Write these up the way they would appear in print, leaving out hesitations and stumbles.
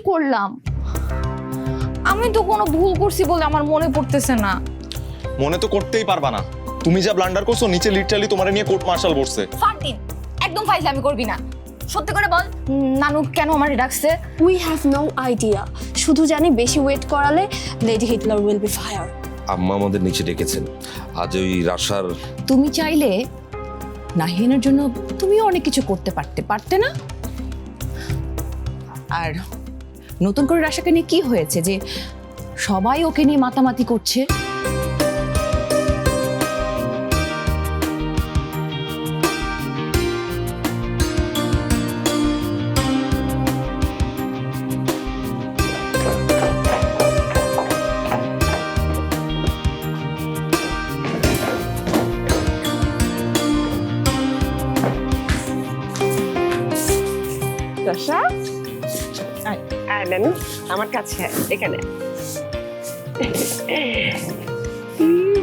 করলাম? আমি তো কোনো ভুল করছি বলে আমার মনে পড়তেছে না। মনে তো করতেই পারবা না, তুমি যা ব্লান্ডার করছো, নিচে লিটারালি তোমার নিয়ে কোর্ট মার্শাল বসছে। ফারদিন, একদম ফাইজলামি করবি না। সত্যি করে বল, নানু কেন আমারে ডাকছে? উই হ্যাভ নো আইডিয়া, শুধু জানি বেশি ওয়েট করালে lady Hitler will be fire. আম্মা আমাদের নিচে ডেকেছেন। আজ ওই রাশার তুমি চাইলে নাহিনের জন্য তুমিও অনেক কিছু করতে পারতে না? আর নতুন করে রাশাকে নিয়ে কি হয়েছে যে সবাই ওকে নিয়ে মাতামাতি করছে? রাশা, আয় নানু আমার কাছে, এখানে।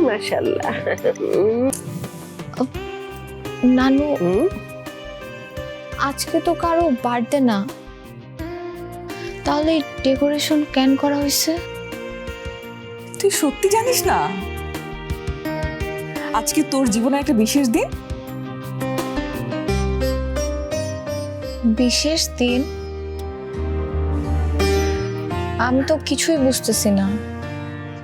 মাশাআল্লাহ। নানু, আজকে তো কারো বার্থডে না, তাহলে ডেকোরেশন কেন করা হয়েছে? তুই সত্যি জানিস না আজকে তোর জীবনে একটা বিশেষ দিন? বিশেষ দিন? আমি তো কিছুই বুঝতেছি না।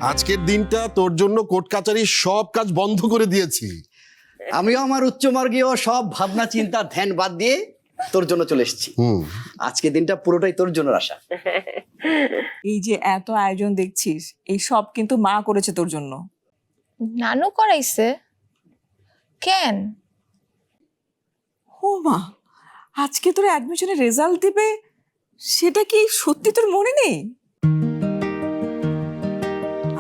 আজকের দিনটা তোর জন্য কোর্ট কাচারির সব কাজ বন্ধ করে দিয়েছি। আমিও আমার উচ্চমার্গীয় সব ভাবনা চিন্তা ধ্যান বাদ দিয়ে তোর জন্য চলে এসেছি। আজকের দিনটা পুরোটাই তোর জন্য রাশা। এই যে এত আয়োজন দেখছিস, এই সব কিন্তু মা করেছে তোর জন্য। নানু করাইছে? কেন? ও মা, আজকে তোর অ্যাডমিশনের রেজাল্ট দিবে, সেটা কি সত্যি তোর মনে নেই?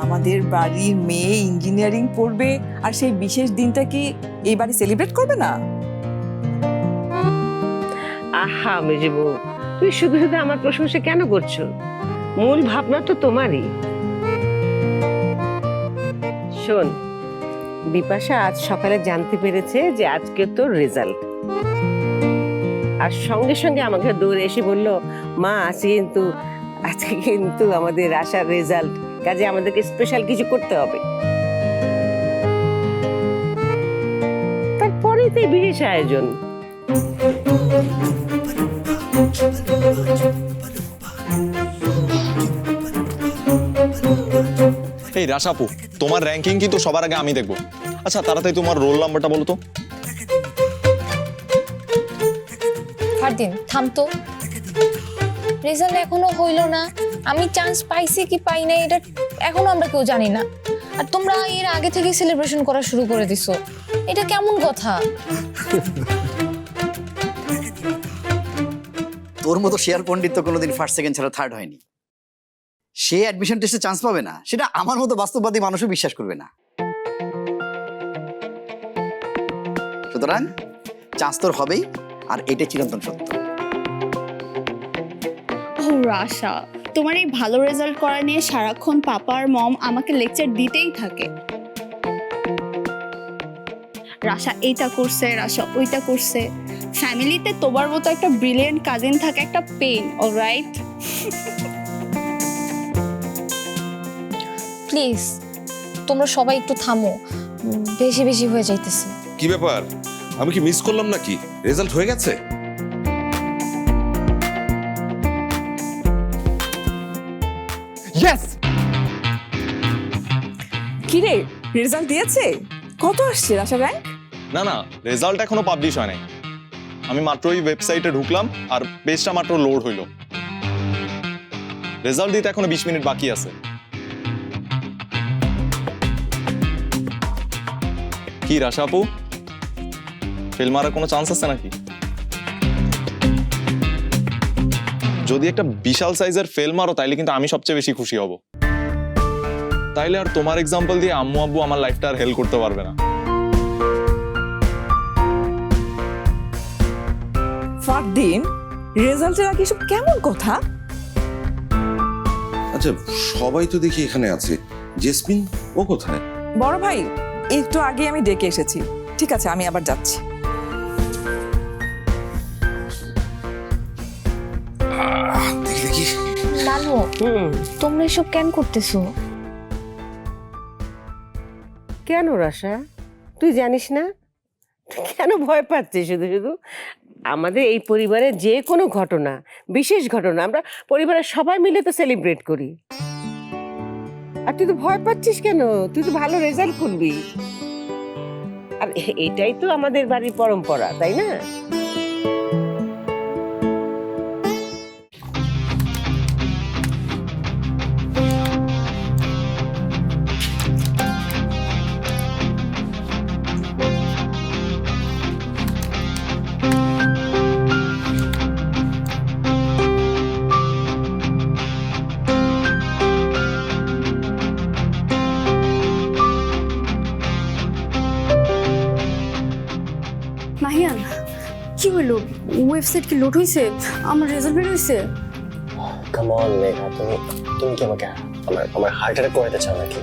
আমাদের বাড়ির মেয়ে ইঞ্জিনিয়ারিং পড়বে, আর সেই বিশেষ দিনটা কি এই বাড়ি সেলিব্রেট করবে না? আহা মেজবু, তুই শুধু শুধু আমার প্রশংসা কেন করছো? মূল ভাবনা তো তোমারই। শোন, বিপাশা আজ সকালে জানতে পেরেছে যে আজকে তোর রেজাল্ট, আর সঙ্গে সঙ্গে আমাকে দৌড়ে এসে বলল, মা আজকে কিন্তু আমাদের আশার রেজাল্ট, কাজে আমাদেরকে স্পেশাল কিছু করতে হবে। তারপরেই তো এই বিশেষ আয়োজন। এই রাশাপু, তোমার র্যাঙ্কিং কিন্তু সবার আগে আমি দেখবো। আচ্ছা তাড়াতাড়ি তোমার রোল নাম্বারটা বলো তো। ফারদিন থাম তো, রেজাল্ট এখনো হইল না, আমি চান্স পাইছি কি পাই নাই এটা এখনো আমরা কেউ জানি না, আর তোমরা এর আগে থেকে সেলিব্রেশন করা শুরু করে দিছো। এটা কেমন কথা? তোর মতো শেয়ার পণ্ডিত তো কোনোদিন ফার্স্ট সেকেন্ড ছাড়া থার্ড হয়নি। সে অ্যাডমিশন টেস্টে চান্স পাবে না, সেটা আমার মতো বাস্তববাদী মানুষও বিশ্বাস করবে না। সুতরাং চান্স তোর হবেই, আর এটাই চিরন্তন সত্য। ও রাশা, তোমার এই ভালো রেজাল্ট করা নিয়ে সারাক্ষণ পাপা আর মম আমাকে লেকচার দিতেই থাকে। রাশা এইটা করছে, রাশা ওইটা করছে। ফ্যামিলিতে তোমার মতো একটা ব্রিলিয়েন্ট কাজিন থাকে একটা পেইন, অলরাইট? প্লিজ তোমরা সবাই একটু থামো, বেশি বেশি হয়ে যাইতেছে। কি ব্যাপার, আমি কি মিস করলাম নাকি? রেজাল্ট হয়ে গেছে? ইয়েস! কি রে, রেজাল্ট দিয়েছে? কত আসছে রাশা র্যাঙ্ক? না না, রেজাল্ট এখনো পাবলিশ হয় নাই। আমি মাত্রই ওয়েবসাইটে ঢুকলাম আর পেজটা মাত্র লোড হইলো। রেজাল্ট দিতে এখনো 20 মিনিট বাকি আছে। কি রাশা আপু, ফেল মারার কোনো চান্স আছে নাকি? যদি একটা বিশাল সাইজের ফেল মারো তাইলে কিন্তু আমি সবচেয়ে বেশি খুশি হব। তাইলে আর তোমার এক্সাম্পল দিয়ে আম্মু আব্বু আমার লাইফটা আর হেল্প করতে পারবে না। ফারদিন, রেজাল্টের আগে সব কেমন কথা? আচ্ছা, সবাই তো দেখি এখানে আছে, জেসমিন ও কোথায়? বড় ভাই একটু আগে আমি ডেকে এসেছি। ঠিক আছে, আমি আবার যাচ্ছি। দেখি দেখি তোমরা এসব কেন করতেছো? কেন রাশা, তুই জানিস না? কেন ভয় পাচ্ছিস শুধু শুধু? আমাদের এই পরিবারে যে কোনো ঘটনা, বিশেষ ঘটনা আমরা পরিবারের সবাই মিলে তো সেলিব্রেট করি। আর তুই তো ভয় পাচ্ছিস কেন? তুই তো ভালো রেজাল্ট করবি। আর এটাই তো আমাদের বাড়ির পরম্পরা, তাই না? মাহিয়ান, কি হলো? ওয়েবসাইট কি লোড হয়েছে? আমার রেজাল্ট বের হয়েছে? কাম অন মেঘা, তুমি তুমি কি আমাকে আমার হার্ট অ্যাটাক করাতে চাও নাকি?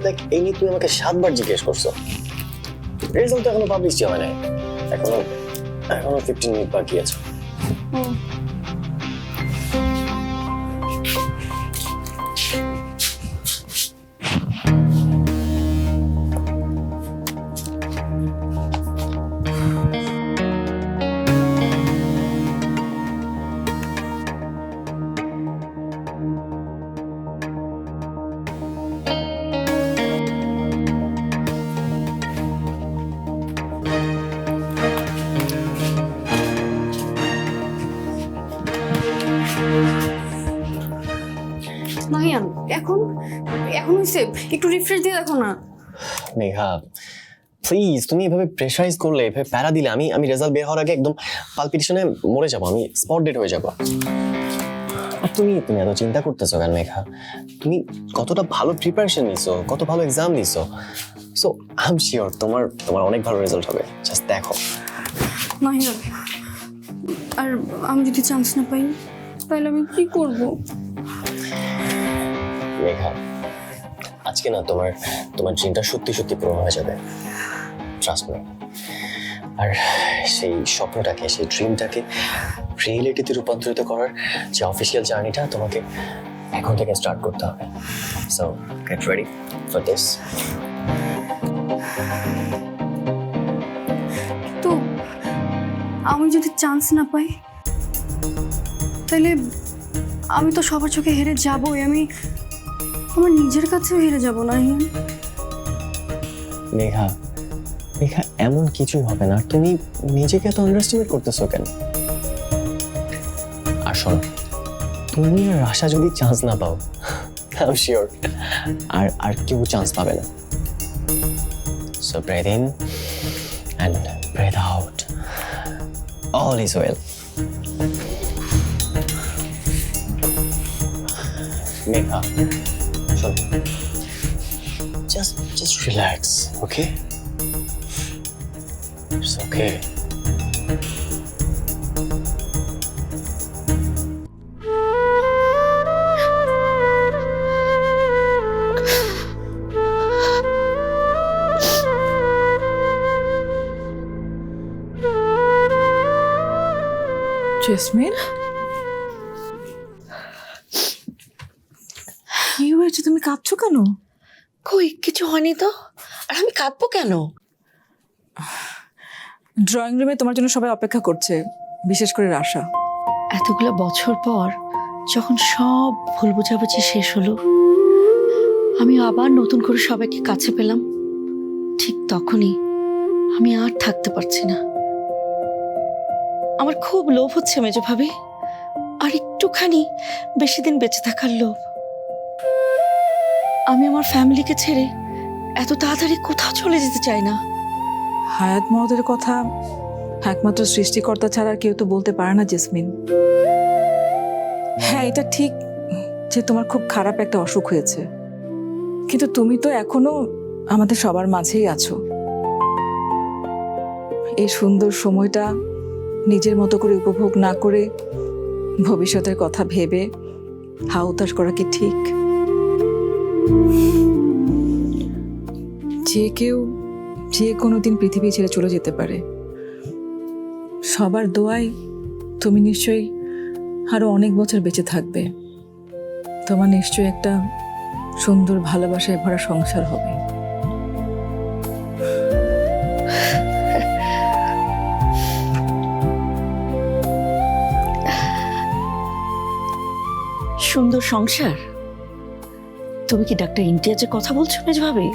লাইক এই নিয়ে তুমি আমাকে 7 বার জিজ্ঞেস করছো। রেজাল্ট তো এখনো পাবলিশ হয় নাই, এখনো 15 মিনিট বাকি আছে। মাহিয়ান, এখন এখন হয়েছে? একটু রিফ্রেশ দিয়ে দেখো না। মেঘা প্লিজ, তুমি এভাবে প্রেশারাইজ করলে, এভাবে প্যারা দিলে আমি রেজাল্ট বের হওয়ার আগে একদম পালপিটেশনে মরে যাবো, আমি স্পট ডেড হয়ে যাবো। আর তুমি এত চিন্তা করতেছো কেন মেঘা? তুমি কতটা ভালো প্রিপারেশন নিছো, কত ভালো এক্সাম দিছো। সো আই এম শিওর তোমার অনেক ভালো রেজাল্ট হবে, জাস্ট দেখো। মাহিয়ান, আর আমি যদি চান্স না পাই তাহলে আমি কি করব? মেঘা আজকে না তোমার ড্রিমটা সত্যি সত্যি পূরণ হয়ে যাবে, ট্রাস্ট মি। আর সেই স্বপ্নটাকে, সেই ড্রিমটাকে রিয়েলিটিতে রূপান্তরিত করার যে অফিসিয়াল জার্নিটা তোমাকে এখন থেকে স্টার্ট করতে হবে। So get ready for this. তো আমি যদি চান্স না পাই তাহলে আমি তো সবার চোখে হেরে যাবই, আমি আমার নিজের কাছেও হেরে যাব না। মেঘা এমন কিছুই হবে না, তুমি নিজেকে এত আন্ডারস্টিমেট করতেছো কেন? আর শোনো, তুমি আর আশা যদি চান্স না পাও, আই এম শিওর আর কেউ চান্স পাবে না। So breathe in and breathe out, all is well. Megha শোনো, just relax, okay? It's okay. Jasmine, কি হয়েছে? তুমি কাঁদছো কেন? কই কিছু হয়নি তো, আর আমি কাঁদবো কেন? ড্রয়িং রুমে তোমার জন্য সবাই অপেক্ষা করছে, বিশেষ করে রাশা। এতগুলো বছর পর যখন সব ভুল বোঝাবুঝি শেষ হলো, আমি আবার নতুন করে সবাইকে কাছে পেলাম, ঠিক তখনই আমি আর থাকতে পারছি না। আমার খুব লোভ হচ্ছে মেজো ভাবি, আর একটুখানি বেশি দিন বেঁচে থাকার লোভ। আমি আমার ফ্যামিলিকে ছেড়ে এত তাড়াতাড়ি কোথাও চলে যেতে চাই না। হায়াত মহতের কথা একমাত্র সৃষ্টিকর্তা ছাড়া আর কেউ তো বলতে পারে না জেসমিন। হ্যাঁ, এটা ঠিক যে তোমার খুব খারাপ একটা অসুখ হয়েছে, কিন্তু তুমি তো এখনো আমাদের সবার মাঝেই আছো। এই সুন্দর সময়টা নিজের মতো করে উপভোগ না করে ভবিষ্যতের কথা ভেবে হাউতাশ করা কি ঠিক? যে কেউ যে কোনো দিন পৃথিবী ছেড়ে চলে যেতে পারে। সবার দোয়ায় তুমি নিশ্চয়ই আরো অনেক বছর বেঁচে থাকবে। তোমার নিশ্চয়ই একটা সুন্দর ভালোবাসায় ভরা সংসার হবে। সুন্দর সংসার? তুমি কি ডাক্তার ইমতিয়াজের কথা বলছো মেজভাবে?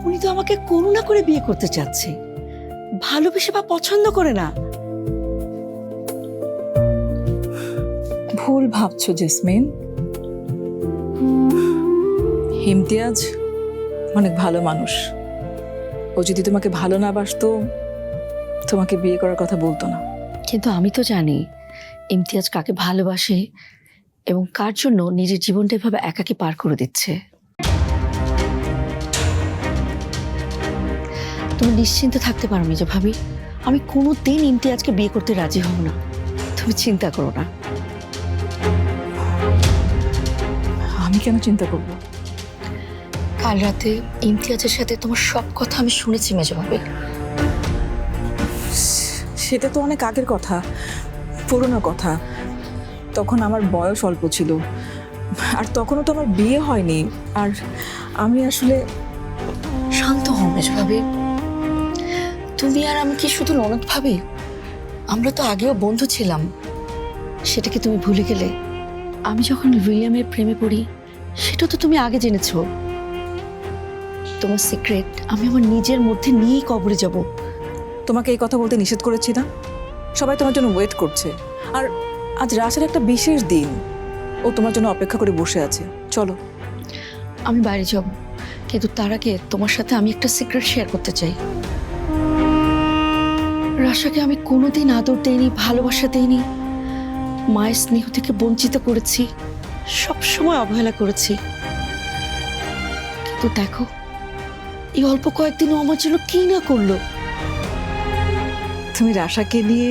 উনি তো আমাকে করুণা করে বিয়ে করতে চাচ্ছে, ভালোবেসে বা পছন্দ করে না। ভুল ভাবছো জেসমিন। ইমতিয়াজ অনেক ভালো মানুষ। ও যদি তোমাকে ভালো না বাসতো তোমাকে বিয়ে করার কথা বলতো না। কিন্তু আমি তো জানি ইমতিয়াজ কাকে ভালোবাসে এবং কার জন্য নিজের জীবনটা এভাবে একাকী পার করে দিচ্ছে। তুমি নিশ্চিন্ত থাকতে পারো মেজো ভাবি, আমি কোনোদিন ইমতিয়াজকে বিয়ে করতে রাজি হব না। তুমি চিন্তা করো না। আমি কেন চিন্তা করব? কাল রাতে ইমতিয়াজের সাথে তোমার সব কথা আমি শুনেছি মেজো ভাবি। সেটা তো অনেক আগের কথা, পুরনো কথা। তখন আমার বয়স অল্প ছিল, আর তখনও তো আমার বিয়ে হয়নি। আর আমি আসলে... শান্ত হও মেজো ভাবি। তুমি আর আমি কি শুধু ননদ ভাবি? আমরা তো আগেও বন্ধু ছিলাম, সেটা কি তুমি ভুলে গেলে? আমি যখন উইলিয়ামের প্রেমে পড়ি সেটা তো তুমি আগে জেনেছো। তোমার সিক্রেট আমি আমার নিজের মধ্যে নিয়েই কবরে যাব। তোমাকে এই কথা বলতে নিষেধ করেছি না? সবাই তোমার জন্য ওয়েট করছে। আর আজ রাশের একটা বিশেষ দিন, ও তোমার জন্য অপেক্ষা করে বসে আছে। চলো। আমি বাইরে যাব, কিন্তু তার আগে তোমার সাথে আমি একটা সিক্রেট শেয়ার করতে চাই। রাশাকে আমি কোনোদিন আদর দেইনি, ভালোবাসা দেইনি, মায়ের স্নেহ থেকে বঞ্চিত করেছি, সবসময় অবহেলা করেছি। কিন্তু দেখো, এই অল্প কয়েকদিনও আমার জন্য কি না করলো। তুমি রাশাকে নিয়ে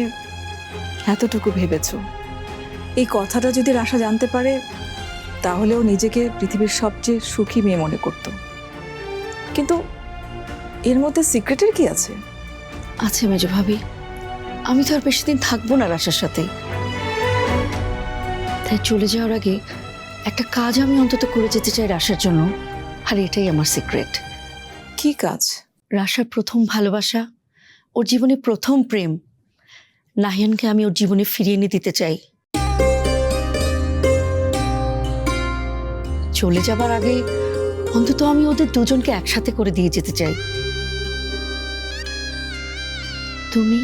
এতটুকু ভেবেছো। এই কথাটা যদি রাশা জানতে পারে তাহলেও নিজেকে পৃথিবীর সবচেয়ে সুখী মেয়ে মনে করত। কিন্তু এর মধ্যে সিক্রেটের কি আছে? আছে মেজো ভাবি, আমি তো আর বেশি দিন থাকবো না রাশার সাথে। তাই চলে যাওয়ার আগে একটা কাজ আমি অন্তত করে যেতে চাই রাশার জন্য, আর এটাই আমার সিক্রেট। কি কাজ? রাশার প্রথম ভালোবাসা, ওর জীবনে প্রথম প্রেম, নাহিয়ানকে আমি ওর জীবনে ফিরিয়ে এনে দিতে চাই। চলে যাবার আগে অন্তত আমি ওদের দুজনকে একসাথে করে দিয়ে যেতে চাই। তুমি,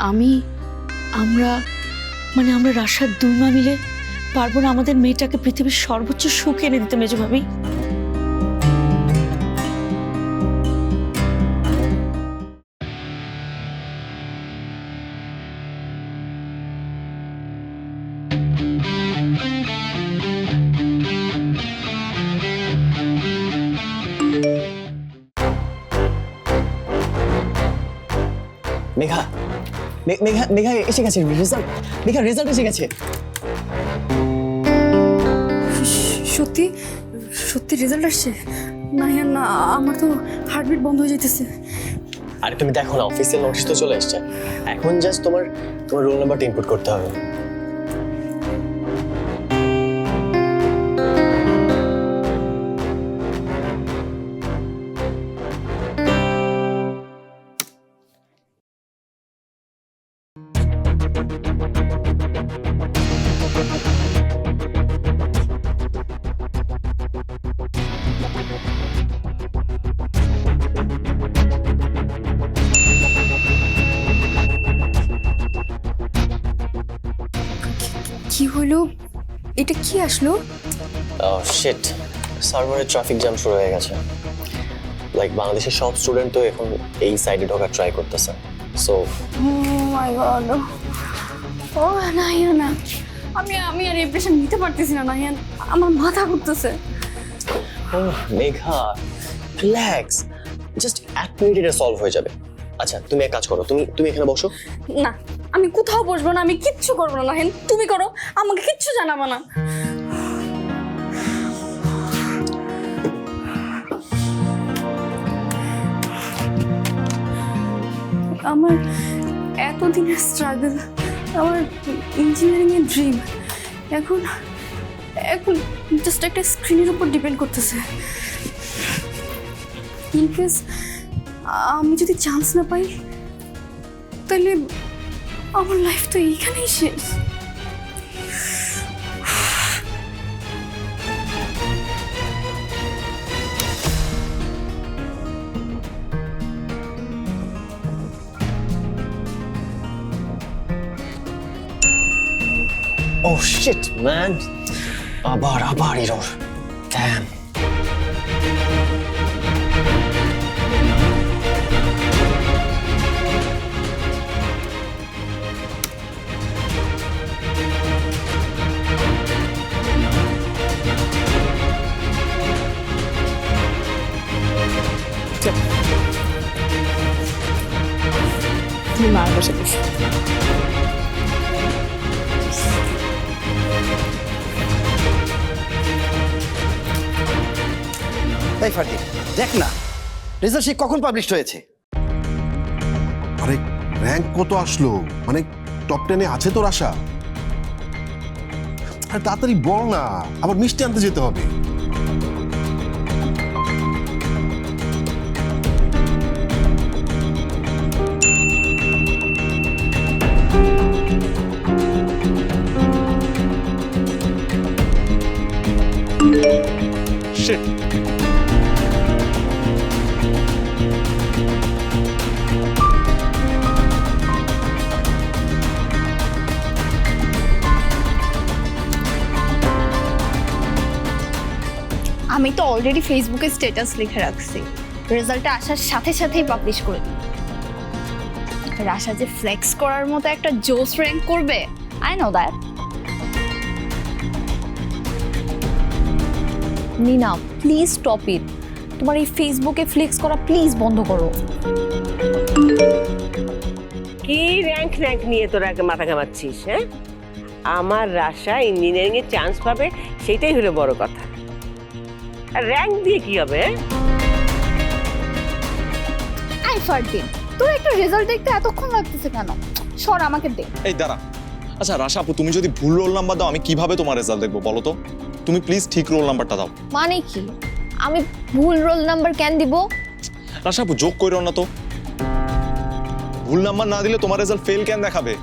আমি, আমরা রাশার দুই মা মিলে পারবো না আমাদের মেয়েটাকে পৃথিবীর সর্বোচ্চ সুখ এনে দিতে মেজো ভাবি? মেঘা, মেঘা মেঘা এসে গেছে রেজাল্ট। মেঘা রেজাল্ট এসে গেছে। সত্যি সত্যি রেজাল্ট আসছে? না না, আমার তো হার্টবিট বন্ধ হয়ে যেতেছে। আরে তুমি দেখো না, অফিসিয়াল নোটিশ তো চলে এসেছে। এখন জাস্ট তোমার রোল নাম্বারটা ইনপুট করতে হবে। কি হলো? এটা কি আসলো? শিট, সার্ভারে ট্রাফিক জ্যাম শুরু হয়ে গেছে। লাইক বাংলাদেশের সব স্টুডেন্ট তো এখন এই সাইডে ঢোকার ট্রাই করতেছে। সো মাই গড, ও নাহিয়ান, আমি আর এই প্রেশার নিতে পারতেছি না নাহিয়ান, আমার মাথা ঘুরতেছে। মেঘা রিল্যাক্স, জাস্ট 1 মিনিট এটা সলভ হয়ে যাবে। আচ্ছা তুমি এক কাজ করো, তুমি এখানে বসো। না, আমি কোথাও বসবো না, আমি কিচ্ছু করবো না নাহিয়ান, তুমি করো, আমাকে কিচ্ছু জানাবো না। আমার এতদিনের স্ট্রাগল, আমার ইঞ্জিনিয়ারিং এর ড্রিম এখন এখন জাস্ট একটা স্ক্রিনের উপর ডিপেন্ড করতেছে। ইনকেস আমি যদি চান্স না পাই তাহলে আমার লাইফ তো এইখানেই শেষ। Oh shit, man. আবার এরর। Damn. তুমি মার বসে বসে তাই ফার্দিন দেখ না রেজাল্ট সে কখন পাবলিশ হয়েছে। আরে র্যাঙ্ক কত আসলো, মানে টপ 10-এ আছে তোর আশা? আরে তাড়াতাড়ি বল না, আবার মিষ্টি আনতে যেতে হবে। Shit. আমি তো অলরেডি ফেসবুকে স্ট্যাটাস লিখে রাখছি, রেজাল্টটা আসার সাথে সাথেই পাবলিশ করে দিই। রাশা যে ফ্লেক্স করার মতো একটা জোস র্যাঙ্ক করবে, I know that. Nina please stop it. তোমার এই ফেসবুকে ফ্লেক্স করা প্লিজ বন্ধ করো। কি র্যাঙ্ক র্যাঙ্ক নিয়ে তোরা মাথা ঘামাচ্ছিস? হ্যাঁ, আমার রাশা ইঞ্জিনিয়ারিং এ চান্স পাবে, সেটাই হলো বড় কথা। আর র্যাঙ্ক দিয়ে কি হবে? আই ফারদিন, তোর একটা রেজাল্ট দেখতে এতক্ষণ লাগতেছে কেন? সর, আমাকে দে। এই দাঁড়া। আচ্ছা রাশা আপু, তুমি যদি ভুল রোল নাম্বার দাও আমি কিভাবে তোমার রেজাল্ট দেখবো বলো তো? তুমি প্লিজ ঠিক রোল নাম্বারটা দাও। মানে কি আমি ভুল রোল নাম্বার কেন দিব? রাশা আপু যোগ কইরো না তো। ভুল নাম্বার না দিলে তোমার রেজাল্ট ফেল কেন দেখাবে?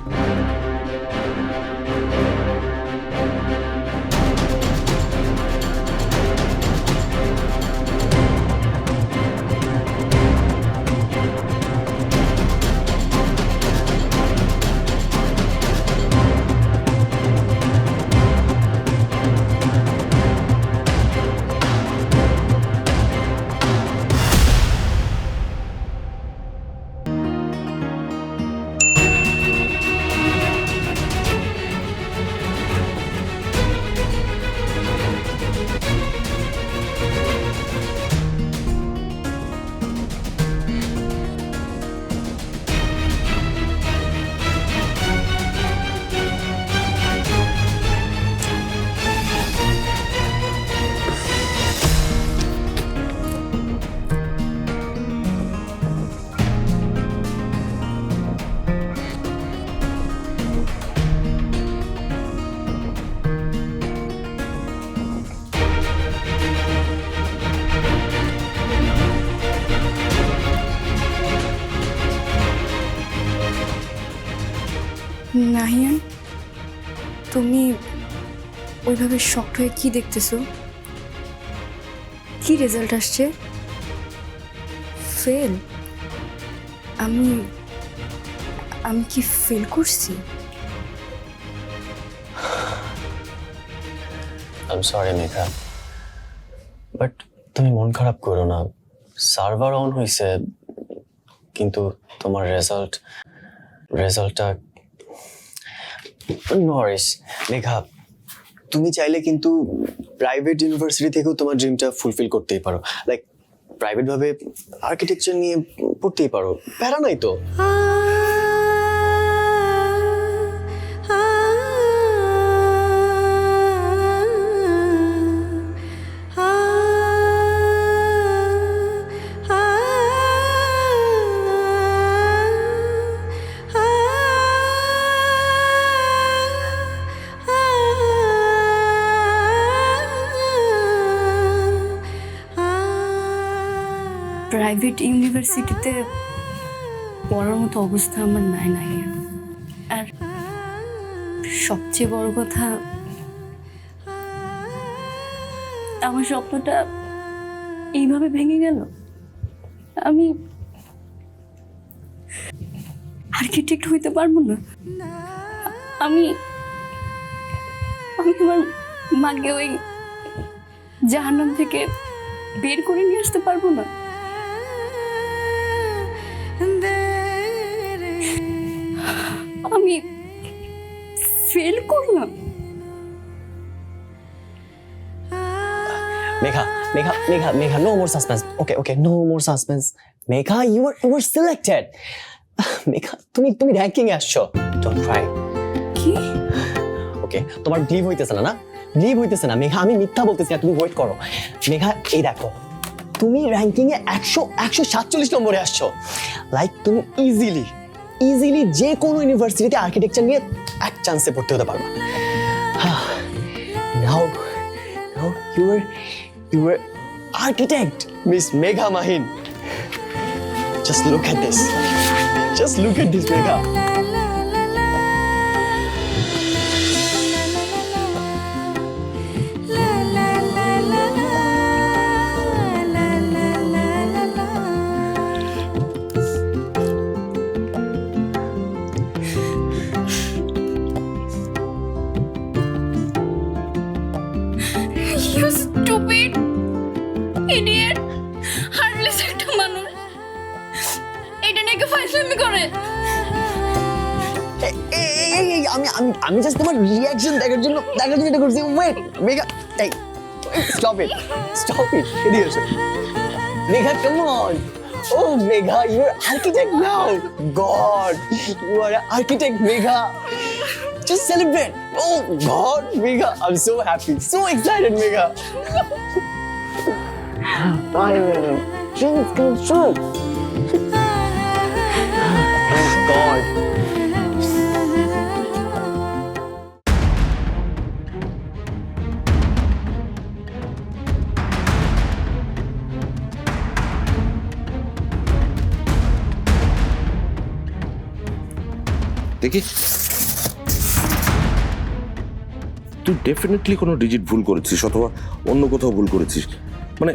নাহিয়ান, তুমি ওইভাবে শকড হয়ে কি দেখতেছো? কি রেজাল্ট আসছে? ফেল? আমি কি ফেল করছি? I am sorry Megha, but তুমি মন খারাপ করো না। সার্ভার অন হয়েছে, কিন্তু তোমার রেজাল্টটা নরিস। মেঘা, তুমি চাইলে কিন্তু প্রাইভেট ইউনিভার্সিটি থেকেও তোমার ড্রিমটা ফুলফিল করতেই পারো। লাইক প্রাইভেট ভাবে আর্কিটেকচার নিয়ে পড়তেই পারো, প্যারা নাই তো। প্রাইভেট ইউনিভার্সিটিতে পড়ার মতো অবস্থা আমার নাই। আর সবচেয়ে বড় কথা, আমার স্বপ্নটা এইভাবে ভেঙে গেল। আমি আর্কিটেক্ট হইতে পারবো না। আমি আমার মাকে ওই জাহান্নাম থেকে বের করে নিয়ে আসতে পারবো না। আমি ফেল করলাম। Megha, Megha, Megha, Megha, no more suspense. Okay, okay, no more suspense. Megha, you were selected. Megha, তুমি ranking এ আসছো. Don't cry. কি? Okay, তোমার believe হইতেছে না? Believe হইতেছে না Megha, আমি মিথ্যা বলতেছি না, তুমি ওয়েট করো। Megha, এই দেখো, তুমি ranking এ 147 নম্বরে আসছো। লাইক তুমি ইজিলি যে কোনো ইউনিভার্সিটিতে আর্কিটেকচার নিয়ে এক চান্সে পড়তে হতে পারবা। Now you were architect, Miss Megha Mahin. Just look at this. Just look at this, Megha. You stupid idiot! Harmless একটা মানুষ এটা নিয়ে কি ফাইজলামি করে? আমি জাস্ট তোমার রিঅ্যাকশন দেখার জন্য এটা করছি। ওয়েট মেঘা, এই স্টপ ইট এদিকে এসো Megha, come on. Oh Megha, you're an architect now. God, you are an architect, Megha. Just celebrate. Oh God, Megha, I'm so happy, so excited, Megha. Finally, dreams come true. Thank God. দেখি, তুই definitely কোনো digit ভুল করেছিস অথবা অন্য কোথাও ভুল করেছিস। মানে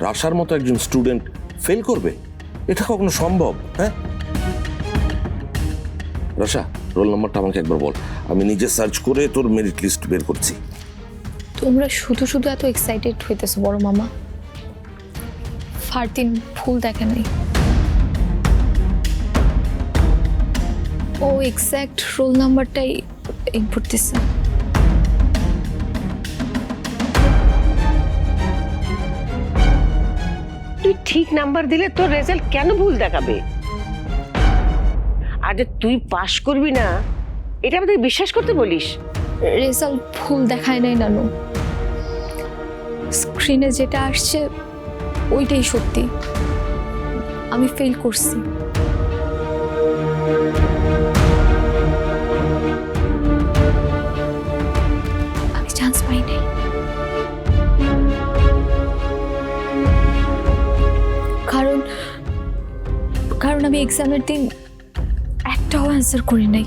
রাশার মতো একজন স্টুডেন্ট ফেল করবে, এটা কখনো সম্ভব? হ্যাঁ রাশা, রোল নাম্বারটা আমাকে একবার বল, আমি নিজে সার্চ করে তোর মেরিট লিস্ট বের করছি। তোমরা শুধু এত এক্সাইটেড হইতেছো বড় মামা। ফারদিন ভুল দেখেন নাই, ও এক্সাক্ট রোল নাম্বারটাই ইনপুট দিচ্ছে। তুই ঠিক নাম্বার দিলে তোর রেজাল্ট কেন ভুল দেখাবে? আর যে তুই পাশ করবি না এটা আমাদের বিশ্বাস করতে বলিস? রেজাল্ট ভুল দেখায় নাই নানু, স্ক্রিনে যেটা আসছে ওইটাই সত্যি। আমি ফেল করছি। আমি চান্স পাই নাই, কারণ আমি এক্সামের দিন একটাও অ্যান্সার করি নাই।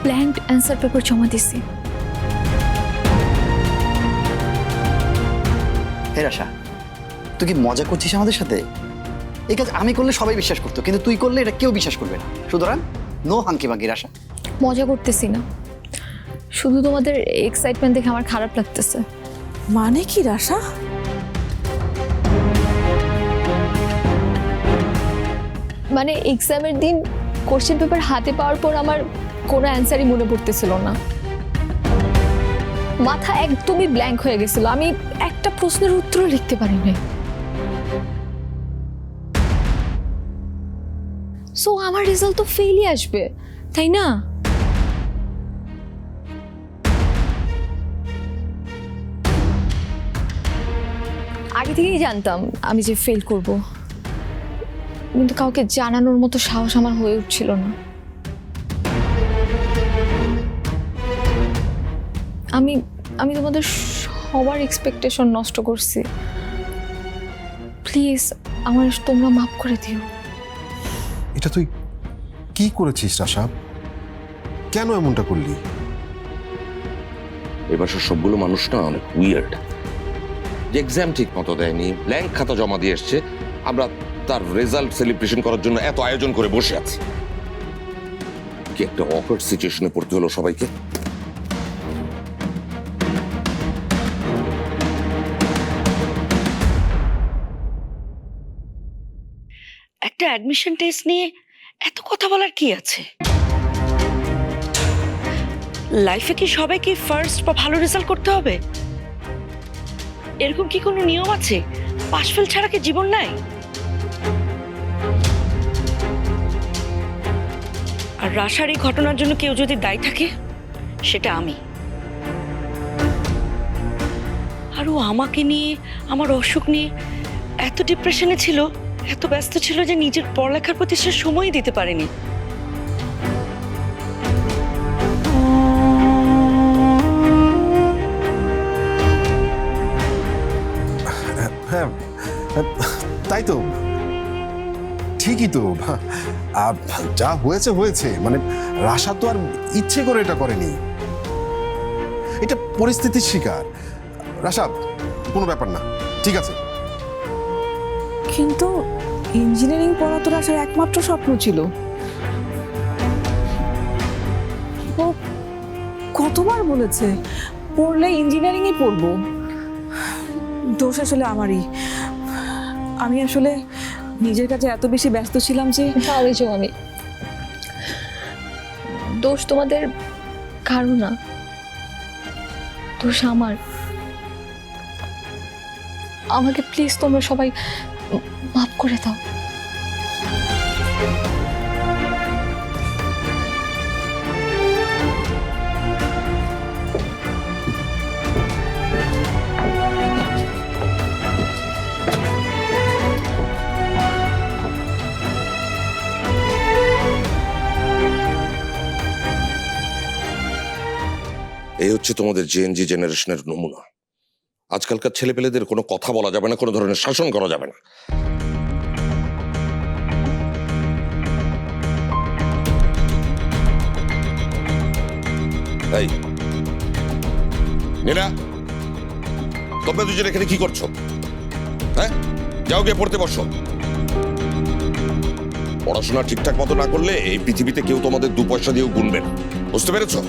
ব্ল্যাঙ্ক অ্যান্সার পেপার জমা দিছি। হে রাশা, তুই কি মজা করছিস আমাদের সাথে? এই কাজ আমি করলে সবাই বিশ্বাস করতো, কিন্তু তুই করলে এটা কেউ বিশ্বাস করবে না। সুতরাং নো হাঙ্কি বাঙ্কি রাশা। মজা করতেছি না, শুধু তোমাদের এক্সাইটমেন্ট দেখে আমার খারাপ লাগতেছে। মানে কি রাশা? মানে এক্সামের দিন কোশ্চেন পেপার হাতে পাওয়ার পর আমার কোনো অ্যান্সারই মনে পড়তেছিল না, মাথা একদমই ব্ল্যাঙ্ক হয়ে গেছিল। আমি একটা প্রশ্নের উত্তরও লিখতে পারি নাই। সো আমার রেজাল্ট তো ফেলই আসবে, তাই না? আগে থেকেই জানতাম আমি যে ফেল করব, কিন্তু কাউকে জানানোর মতো সাহস আমার হয়ে উঠছিল না। আমি আমি তোমাদের সবার এক্সপেকটেশন নষ্ট করছি। প্লিজ আমার তোমরা মাফ করে দিও। এটা তুই কি করেছিস রাশা? কেন এমনটা করলি? এবার সবগুলো মানুষ না অনেক উইয়ার্ড। যে এক্সাম ঠিক মতো দেয়নি, ব্ল্যাঙ্ক খাতা জমা দিয়ে এসছে, আমরা তার রেজাল্ট সেলিব্রেশন করার জন্য এত আয়োজন করে বসে আছি। কি একটা অকওয়ার্ড সিচুয়েশনে পড়তে হলো সবাইকে। একটা অ্যাডমিশন টেস্ট নিয়ে এত কথা বলার কি আছে? লাইফে কি সবাইকে ফার্স্ট বা ভালো রেজাল্ট করতে হবে? এরকম কি কোনো নিয়ম আছে? পাশ ফেল ছাড়া কি জীবন নাই? আর রাশার এই ঘটনার জন্য কেউ যদি দায়ী থাকে সেটা আমি। আর ও আমাকে নিয়ে, আমার অসুখ নিয়ে এত ডিপ্রেশনে ছিল, এত ব্যস্ত ছিল যে নিজের পড়ালেখার প্রতি সে সময় দিতে পারেনি। হ্যাঁ, তাই তো, ঠিকই তো। আর যা হয়েছে হয়েছে, মানে রাশা তো আর ইচ্ছে করে এটা করেনি, এটা পরিস্থিতির শিকার। রাশা, কোনো ব্যাপার না, ঠিক আছে। কিন্তু ইঞ্জিনিয়ারিং পড়া তো রাশার একমাত্র স্বপ্ন ছিল। ও কতবার বলেছে পড়লে ইঞ্জিনিয়ারিংই পড়বো। দোষ আসলে আমারই। আমি আসলে নিজের কাছে এত বেশি ব্যস্ত ছিলাম যে আমি দোষ তোমাদের কারো না, দোষ আমার। আমাকে প্লিজ তোমরা সবাই মাফ করে দাও। এই হচ্ছে তোমাদের জেএনজি জেনারেশনের নমুনা। আজকালকার ছেলেপেলেদের কোনো কথা বলা যাবে না, কোনো ধরনের শাসন করা যাবে না। এই নীলা, তোমরা দুজন এখানে কি করছো? হ্যাঁ, যাও গিয়ে পড়তে বসো। পড়াশোনা ঠিকঠাক মতো না করলে এই পৃথিবীতে কেউ তোমাদের 2 পয়সা দিয়েও গুনবে না, বুঝতে পেরেছো?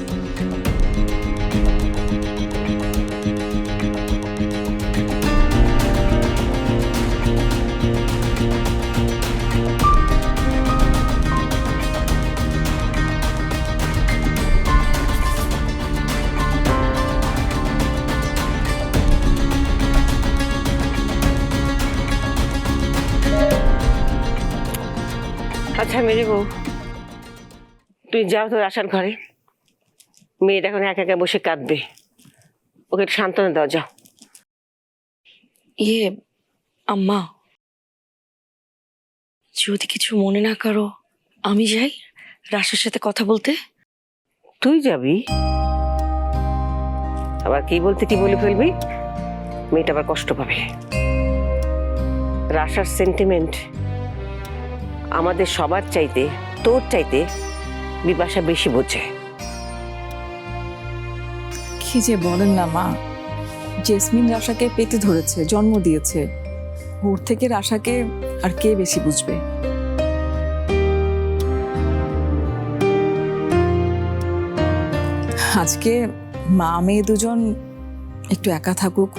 আচ্ছা মেরে বউ, তুই যাও তোর আসার ঘরে। মেয়েটা এখন একা একা বসে কাঁদবে, ওকে একটু সান্ত্বনা দাও, যাও। আম্মা, যদি কিছু মনে না করো আমি যাই রাশের সাথে কথা বলতে। তুই যাবি? আবার কি বলতে কি বলে ফেলবি, মেয়েটা আবার কষ্ট পাবে। রাশার সেন্টিমেন্ট আমাদের সবার চাইতে, তোর চাইতে বিপাশা বেশি বোঝে। কি যে বলেন না মা, জেসমিন রাশাকে পেতে ধরেছে, জন্ম দিয়েছে। ওর থেকে রাশাকে আর কে বেশি বুঝবে? আজকে মা মেয়ে দুজন একটু একা থাকুক,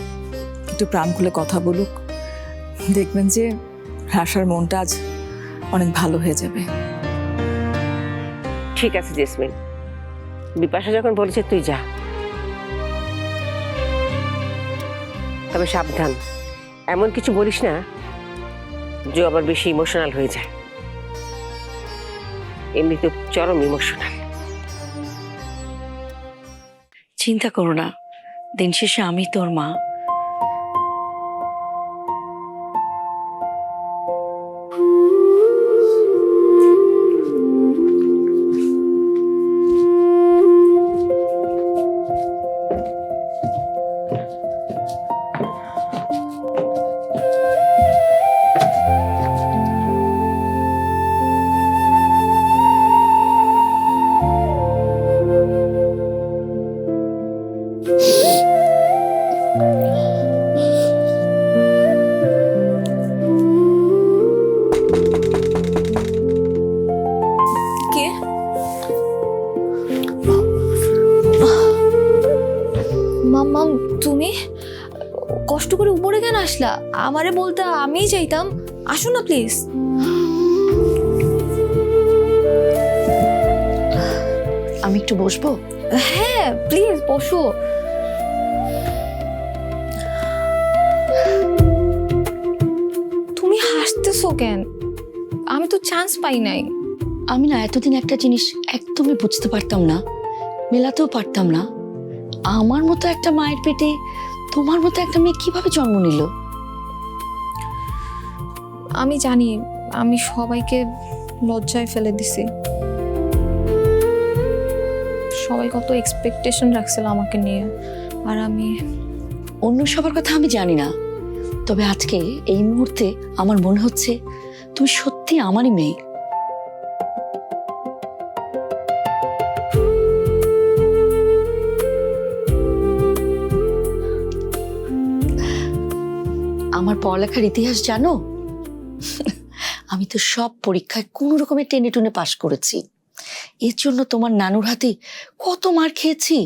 একটু প্রাণ খুলে কথা বলুক, দেখবেন যে রাশার মনটা আজ অনেক ভালো হয়ে যাবে। ঠিক আছে জেসমিন, বিপাশা যখন বলেছে তুই যা, তবে সাবধান, এমন কিছু বলিস না যে আবার বেশি ইমোশনাল হয়ে যায়। এমনি তো চরম ইমোশনাল। চিন্তা করো না, দিন শেষে আমি তোর মা। কষ্ট করে উপরে কেন আসলা? আমারে বলতে আমিই যাইতাম। আসো না প্লিজ। আমি একটু বসবো? হ্যাঁ প্লিজ বসো। তুমি হাসতেছো কেন? আমি তো চান্স পাই নাই। আমি না এতদিন একটা জিনিস একদমই বুঝতে পারতাম না, মেলাতেও পারতাম না। আমার মতো একটা মায়ের পেটে তোমার মতো একটা মেয়ে কিভাবে জন্ম নিল? আমি জানি আমি সবাইকে লজ্জায় ফেলে দিছি। সবাই কত এক্সপেকটেশন রাখছিল আমাকে নিয়ে, আর আমি অন্য সবার কথা আমি জানি না, তবে আজকে এই মুহূর্তে আমার মনে হচ্ছে তুমি সত্যি আমারই মেয়ে। আমার পড়ালেখার ইতিহাস জানো? আমি তো সব পরীক্ষায় কোনো রকমের টেনে টুনে পাশ করেছি। এর জন্য তোমার নানুর হাতে কত মার খেয়েছি,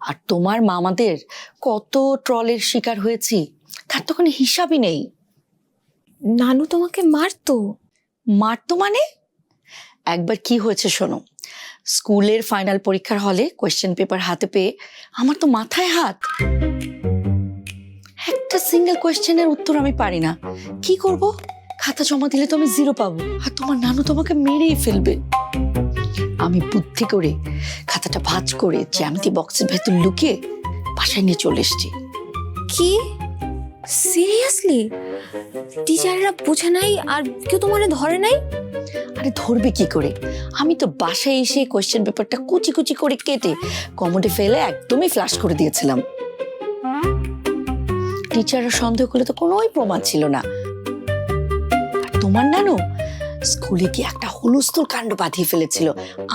আর তোমার মামাদের কত ট্রলের শিকার হয়েছি, তার তো কোনো হিসাবই নেই। নানু তোমাকে মারতো? মারতো মানে? একবার কি হয়েছে শোনো, স্কুলের ফাইনাল পরীক্ষার হলে কোয়েশ্চেন পেপার হাতে পেয়ে আমার তো মাথায় হাত। একটা সিঙ্গেল কোয়েশ্চেনের উত্তর আমি পারি না, কি করব? খাতা জমা দিলে তো আমি 0 পাবো, আর তোমার নানু তোমাকে মেরেই ফেলবে। আমি বুদ্ধি করে খাতাটা ভাঁজ করে জ্যামিতি বক্সের ভেতর লুকিয়ে বাসায় নিয়ে চলে এসেছি। কি সিরিয়াসলি? টিচাররা বুঝে নাই আর কেউ তোমারে ধরে নাই? আরে ধরবে কি করে, আমি তো বাসায় এসে কোয়েশ্চেন পেপারটা কুচি কুচি করে কেটে কমোডে ফেলে একদমই ফ্লাশ করে দিয়েছিলাম। টিচাররা সন্দেহ করলে তো কোনোই প্রমাণ ছিল না। আর তোমার নানু স্কুলে কি একটা হুলস্থুল কাণ্ড বাঁধিয়ে ফেলেছিল,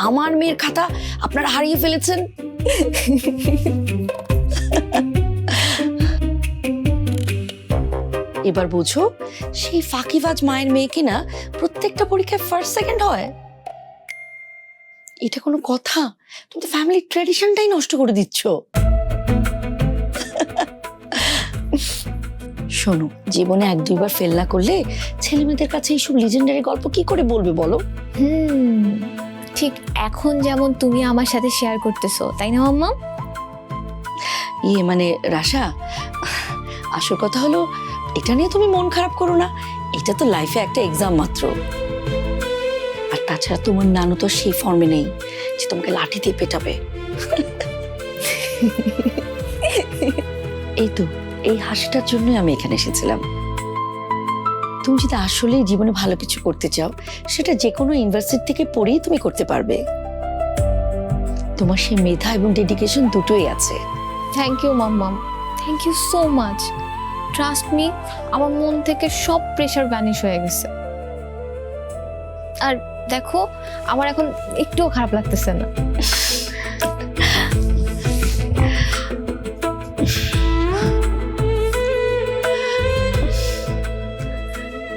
আমার মেয়ের খাতা আপনারা হারিয়ে ফেলেছেন। এবার বুঝো, সেই ফাঁকিবাজ মায়ের মেয়ে কিনা প্রত্যেকটা পরীক্ষায় ফার্স্ট সেকেন্ড হয়। এটা কোনো কথা? তুমি তো ফ্যামিলির ট্র্যাডিশনটাই নষ্ট করে দিচ্ছ। শোনো, জীবনে 1-2 বার ফেল না করলে ছেলে মেয়েদের কাছে এইসব লিজেন্ডারি গল্প কি করে বলবে বলো? ঠিক এখন যেমন তুমি আমার সাথে শেয়ার করতেছো, তাই না মাম্মা? মানে রাশা, আসল কথা হলো এটা নিয়ে তুমি মন খারাপ করো না, এটা তো লাইফে একটা এক্সাম মাত্র। আর তাছাড়া তোমার নানু তো সেই ফর্মে নেই যে তোমাকে লাঠি দিয়ে পেটাবে। এই তো এই হাসিটার জন্যই আমি এখানে এসেছিলাম। তুমি যদি আসলেই জীবনে ভালো কিছু করতে চাও, সেটা যে কোনো ইউনিভার্সিটি থেকে পড়েই তুমি করতে পারবে। তোমার সেই মেধা এবং ডেডিকেশন দুটোই আছে। Thank you mamma, thank you so much. Trust me, আমার মন থেকে সব প্রেশার ভ্যানিশ হয়ে গেছে। আর দেখো, আমার এখন একটুও খারাপ লাগতেছে না।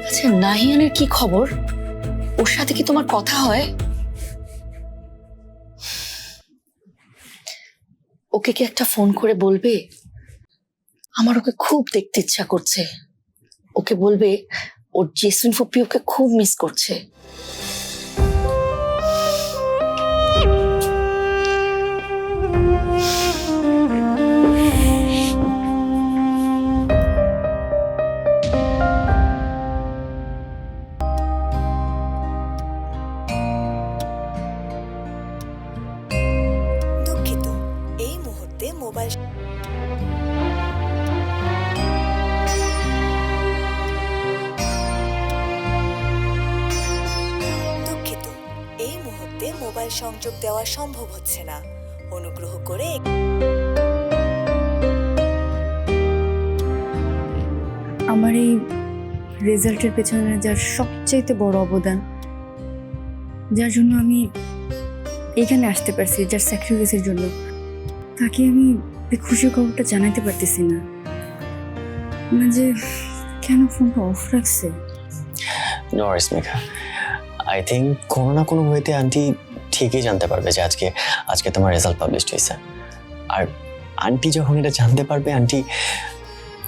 আচ্ছা, নাহিয়ানের কি খবর? ওর সাথে কি তোমার কথা হয়? ওকে কি একটা ফোন করে বলবে? আমার ওকে খুব দেখতে ইচ্ছা করছে। ওকে বলবে ওর জেসমিন ফুপি ওকে খুব মিস করছে। দুঃখিত, এই মুহূর্তে মোবাইল সংযোগ দেওয়া সম্ভব হচ্ছে না। অনুগ্রহ করে আমার এই রেজাল্টের পেছনে যার সবচেয়ে বড় অবদান, যার জন্য আমি এখানে আসতে পারছি, যার স্যাক্রিফাইসের জন্য, তাকে আমি এই খুশির খবরটা জানাতে পারতেছি না। যে কেন ফোনটা অফ রাখছে? No Warsi Megha, I think কোনো না কোনো ওয়েতে আন্টি ঠিকই জানতে পারবে যে আজকে তোমার রেজাল্ট পাবলিশড হয়েছে। আর আন্টি যখন এটা জানতে পারবে, আন্টি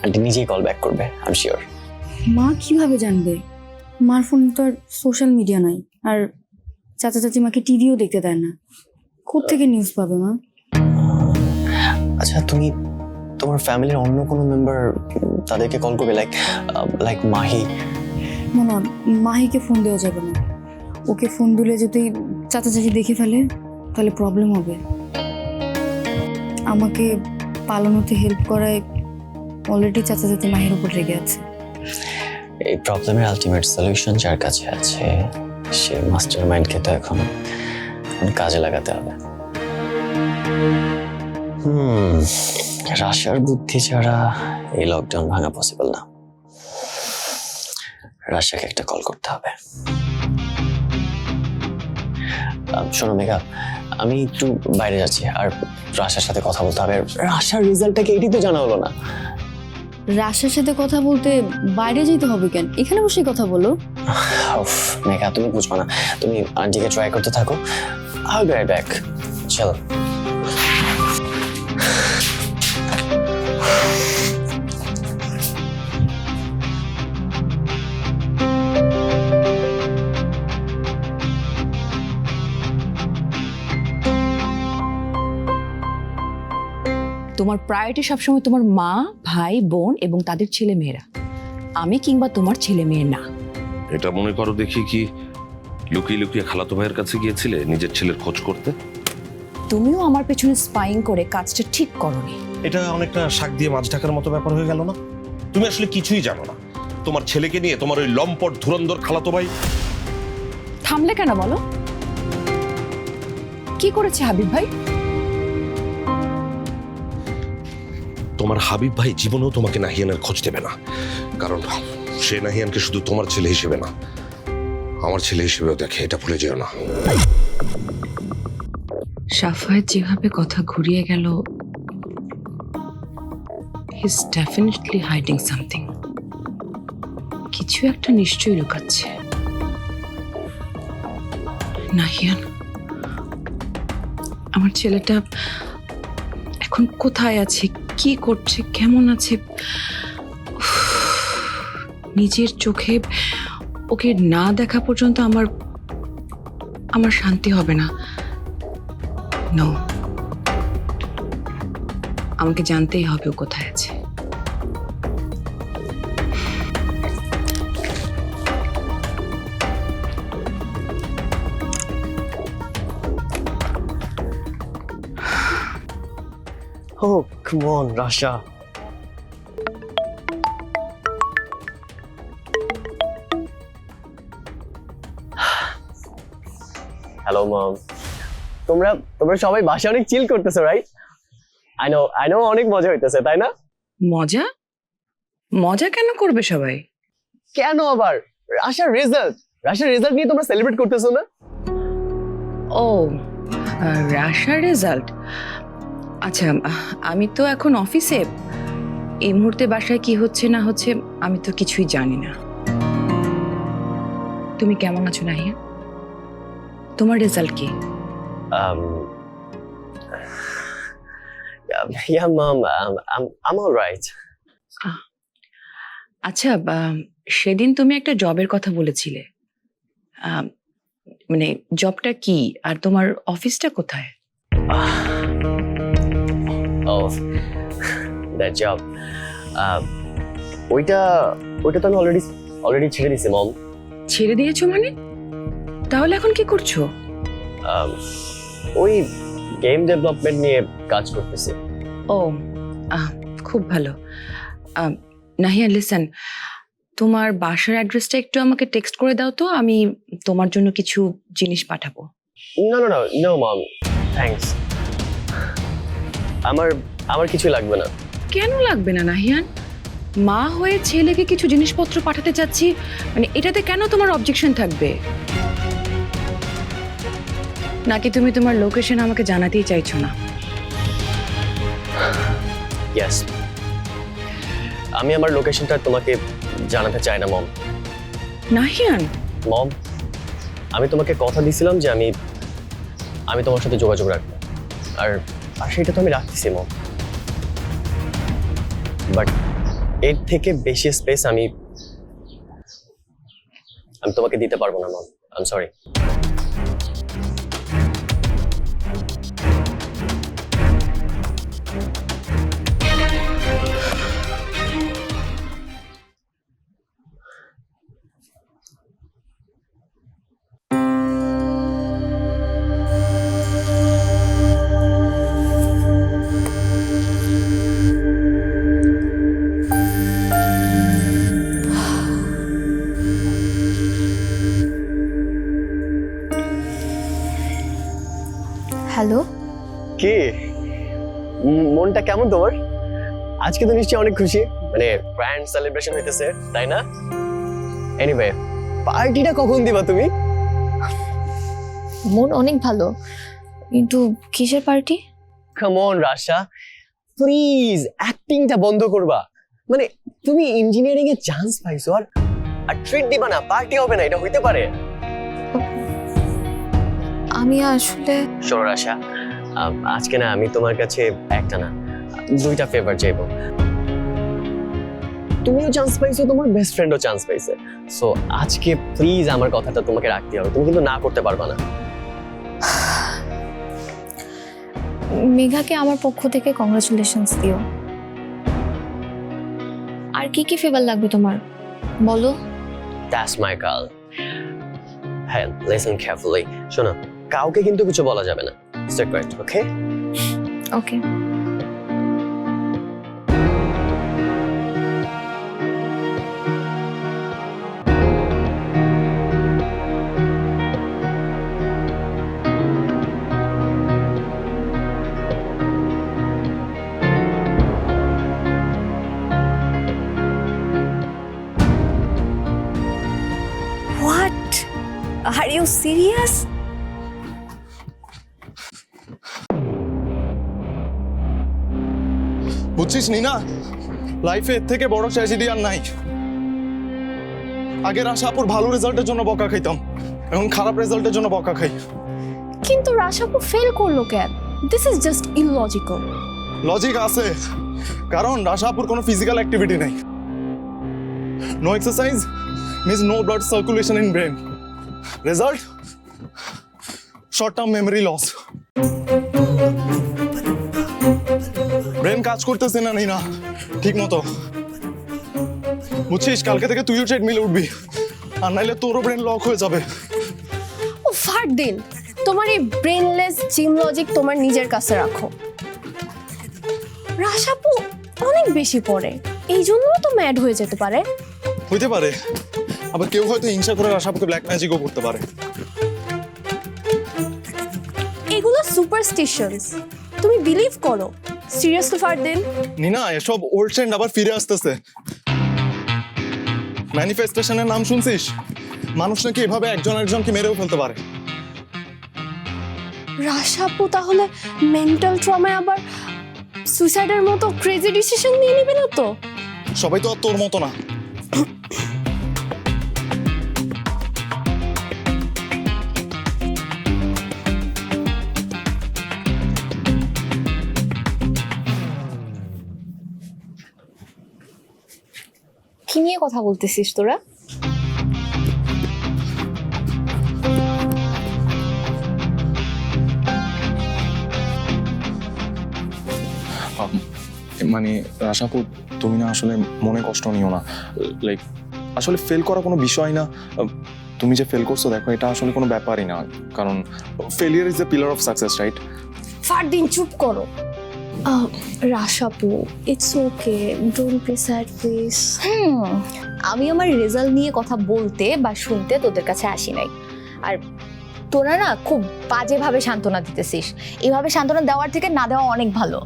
আন্টি নিজেই কল ব্যাক করবে, আই এম শিওর। মা কিভাবে জানবে? মার ফোন তো আর সোশ্যাল মিডিয়া নাই, আর চাচা চাচি মাকে টিভিও দেখতে দেয় না, কোত্থেকে নিউজ পাবে মা? আচ্ছা তুমি তোমার ফ্যামিলির অন্য কোনো মেম্বার তাদেরকে কল করবে, লাইক মাহি? না না, মাহিকে ফোন দেওয়া যাবে না। ওকে ফোন দিলে যদি চাচা চাচি দেখে ফেলে তাহলে প্রবলেম হবে। আমাকে পালানোতে হেল্প করায় অলরেডি চাচা চাচি মাহির উপর রেগে আছে। এই প্রবলেমের আলটিমেট সলিউশন যার কাছে আছে সে মাস্টার মাইন্ডকে তো এখন কাজে লাগাতে হবে। রাশার বুদ্ধি ছাড়া এই লকডাউন ভাঙা পসিবল না। রাশাকে একটা কল করতে হবে। শোনো মেঘা, আমি একটু বাইরে যাচ্ছি, আর রাশার সাথে কথা বলতে হবে। রাশার রেজাল্টটাকে এটি তো জানা হলো না। রাশার সাথে কথা বলতে বাইরে যেতে হবে কেন? এখানে বসে কথা বলো। মেঘা তুমি বুঝবো না, তুমি আন্টিকে ট্রাই করতে থাকো। I'll be right back. চলো। তোমার প্রায়োরিটি সবসময় তোমার মা, ভাই, বোন এবং তাদের ছেলে মেয়েরা, আমি কিংবা তোমার ছেলে মেয়ে না। এটা মনে করো দেখি কি লুকিয়ে লুকিয়ে খালাতো ভাইয়ের কাছে গিয়েছিলে নিজের ছেলের খোঁজ করতে? তুমিও আমার পেছনে স্পাইং করে কাজটা ঠিক করনি। এটা অনেকটা শাক দিয়ে মাছ ঢাকার মতো ব্যাপার হয়ে গেল না? তুমি আসলে কিছুই জানো না। তোমার ছেলেকে নিয়ে তোমার ওই লম্পট ধুরন্ধর খালাতো ভাই। থামলে কেন বলো? কি করেছে হাবিব ভাই? তোমার হাবিব ভাই জীবনেও তোমাকে নাহিয়ানের খোঁজ দেবে না, কারণ সে নাহিয়ানকে শুধু তোমার ছেলে হিসেবে না, আমার ছেলে হিসেবেও দেখে, এটা ভুলে যেও না। সাফায়েত যেভাবে কথা ঘুরিয়ে গেল, he is definitely hiding something. কিছু একটা নিশ্চয়ই লুকাচ্ছে। নাহিয়ান, আমার ছেলেটা এখন কোথায় আছে, কি করছে, কেমন আছে? নিজের চোখে ওকে না দেখা পর্যন্ত আমার শান্তি হবে না। নো, আমাকে জানতেই হবে ও কোথায় আছে। Oh, come on, Rasha. Hello mom, তোমরা সবাই বাসায় অনেক চিল করতেছো, রাইট? আই নো অনেক মজা হইতেছে, তাই না? মজা? মজা কেন করবে সবাই? কেন আবার? রাশার রেজাল্ট নিয়ে তোমরা সেলিব্রেট করতেছো না? ও, রাশার রেজাল্ট। আচ্ছা, আমি তো এখন অফিসে, এই মুহূর্তে বাসায় কি হচ্ছে না হচ্ছে আমি তো কিছুই জানি না। তুমি কেমন আছো নাহিয়া? তোমার রেজাল্ট কি? Yeah, Mom, I'm all right. আচ্ছা, সেদিন তুমি একটা জবের কথা বলেছিলে, মানে জবটা কি আর তোমার অফিসটা কোথায়? Oh, that job. ওইটা তো আমি অলরেডি ছেড়ে দিয়েছি মম। ছেড়ে দিয়েছো মানে? তাহলে এখন কি করছো? ওই গেম ডেভেলপমেন্ট নিয়ে কাজ করতেছি। ও, খুব ভালো। নাহিয়া লিসেন, তোমার বাসার অ্যাড্রেসটা একটু আমাকে টেক্সট করে দাও তো, আমি তোমার জন্য কিছু জিনিস পাঠাবো। No mom, thanks. আমার কিছু লাগবে না। কেন লাগবে না নাহিয়ান? মা হয়ে ছেলেকে কিছু জিনিসপত্র পাঠাতে চাচ্ছি, মানে এটাতে কেন তোমার অবজেকশন থাকবে? নাকি তুমি তোমার লোকেশন আমাকে জানাতেই চাইছো না? ইয়েস, আমি আমার লোকেশনটা তোমাকে জানাতে চাই না মম। নাহিয়ান, মম, আমি তোমাকে কথা দিয়েছিলাম যে আমি তোমার সাথে যোগাযোগ রাখবো, আর সেটা তো আমি রাখতেছি মম। বাট এর থেকে বেশি স্পেস আমি তোমাকে দিতে পারবো না mom. I am sorry. Hello, কি মনটা কেমন তোমার? আজকে তো নিশ্চয়ই অনেক খুশি, মানে গ্র্যান্ড সেলিব্রেশন হইতেছে, তাই না? এনিওয়ে, পার্টিটা কখন দিবা তুমি? মন অনেক ভালো, কিন্তু কিসের party? Come on Rasha, please অ্যাক্টিংটা বন্ধ করবা। মানে তুমি ইঞ্জিনিয়ারিং এ চান্স পাইছো আর ট্রিট দিবা না, পার্টি হবে না, এটা হইতে পারে? আমি আসলে শোনো রাশা, আজকে না আমি তোমার কাছে একটা না 2টা ফেভার চাইবো। তুমিও চান্স পাইছো, তোমার বেস্ট ফ্রেন্ডও চান্স পাইছে, সো আজকে প্লিজ আমার কথাটা তোমাকে রাখতে হবে, তুমি কিন্তু না করতে পারবা না। মেঘাকে আমার পক্ষ থেকে কংগ্রাচুলেশনস দিও। আর কি কি ফেভার লাগবে তোমার বলো? That's my girl. হ্যাঁ, লিসেন কেয়ারফুলি। শোনো, কাউকে কিন্তু কিছু বলা যাবে না, secret, okay? Okay. What? Are you serious? বুঝছিস নিনা, লাইফে এর থেকে বড় ট্র্যাজেডি আর নাই। আগের আশাপুর ভালো রেজাল্টের জন্য বকা খাইতাম, এখন খারাপ রেজাল্টের জন্য বকা খাই। কিন্তু রাশাপু ফেল করলো কেন? This is just illogical. Logic আছে, কারণ আশাপুর কোনো ফিজিক্যাল অ্যাক্টিভিটি নাই। No exercise means no blood circulation in brain. Result? Short-term memory loss. Brain কাজ করতেছে না নিনা ঠিক মতো, বুঝছিস? কালকে থেকে তুইও ট্রেডমিলে উঠবি, আর নাইলে তোরও ব্রেন লক হয়ে যাবে। ও ফারদিন, তোমার এই ব্রেনলেস জিম লজিক তোমার নিজের কাছে রাখো। রাশাপু অনেক বেশি পড়ে, এই জন্যও তো ম্যাড হয়ে যেতে পারে। হইতে পারে, আবার কেউ হয়তো হিংসা করে আশাপুকে ব্ল্যাক ম্যাজিকও করতে পারে। এগুলো সুপারস্টিশনস, তুমি বিলিভ করো। সিরিয়াসলি ফারদিন? নিনা, এসব ওল্ড ট্রেন্ড আবার ফিরে আসতেছে। ম্যানিফেস্টেশনের নাম শুনছিস? মানুষ নাকি এভাবে একজন একজনকে মেরেও ফেলতে পারে। রাশাপু তাহলে মেন্টাল ট্রমায় আবার সুইসাইডের মতো ক্রেজি ডিসিশন নিয়ে নেবে না তো? সবাই তো আর তোর মতো না। কি নিয়ে কথা বলতেছিস তোরা? মানে আশাপুর, তুমি না আসলে মনে কষ্ট নিও না। লাইক আসলে ফেল করা কোনো বিষয় না। তুমি যে ফেল করছো দেখো, এটা আসলে কোনো ব্যাপারই না, কারণ failure is the pillar of success, right? Fardin চুপ করো। রাশাপু, it's okay, don't be sad please. আমি আমার রেজাল্ট নিয়ে কথা বলতে বা শুনতে তোদের কাছে আসি নাই। আর তোরা না খুব বাজেভাবে সান্ত্বনা দিতেছিস। এইভাবে সান্ত্বনা দেওয়ার থেকে না দেওয়া অনেক ভালো।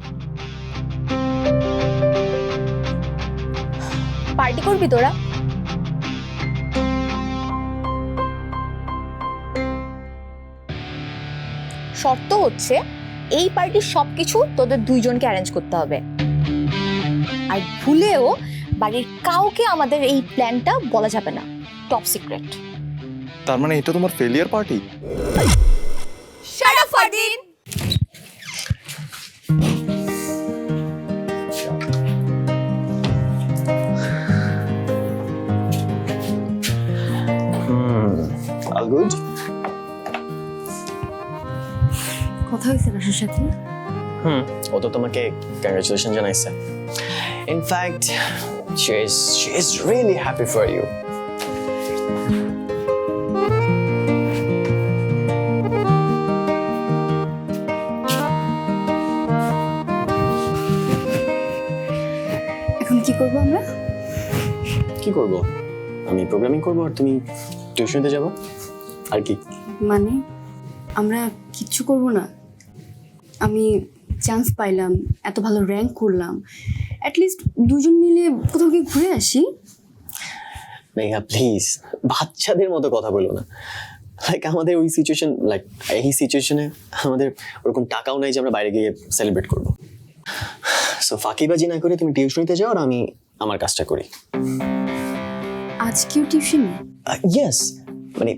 পার্টি করবি তোরা? শর্ত হচ্ছে এই পার্টির সবকিছু তোদের দুইজনকে অ্যারেঞ্জ করতে হবে, আর ভুলেও বাড়ির কাউকে আমাদের এই প্ল্যানটা বলা যাবে না, টপ সিক্রেট। তার মানে এটা তোমার failure party? Shut up Fardin. All good. কথা হয়েছে রাশার সাথে? ও তো তোমাকে কংগ্রাচুলেশন জানাইছে। In fact she is really happy for you. এখন কি করবো আমরা? কি করব? আমি প্রোগ্রামিং করব আর তুমি টিউশনিতে যাবো, আর কি? মানে আমরা কিচ্ছু করব না? আমি চান্স পাইলাম, এত ভালো র্যাঙ্ক করলাম, অ্যাটলিস্ট দুজন মিলে কোথাও গিয়ে ঘুরে আসি। মেঘা প্লিজ, বাচ্চাদের মতো কথা বলো না। লাইক আমাদের ওই সিচুয়েশন, লাইক এই সিচুয়েশনে আমাদের ওরকম টাকাও নাই যে আমরা বাইরে গিয়ে সেলিব্রেট করবো। সো ফাঁকিবাজি না করে তুমি টিউশনিতে যাও আর আমি আমার কাজটা করি। আজকেও টিউশন? ইয়েস, মানে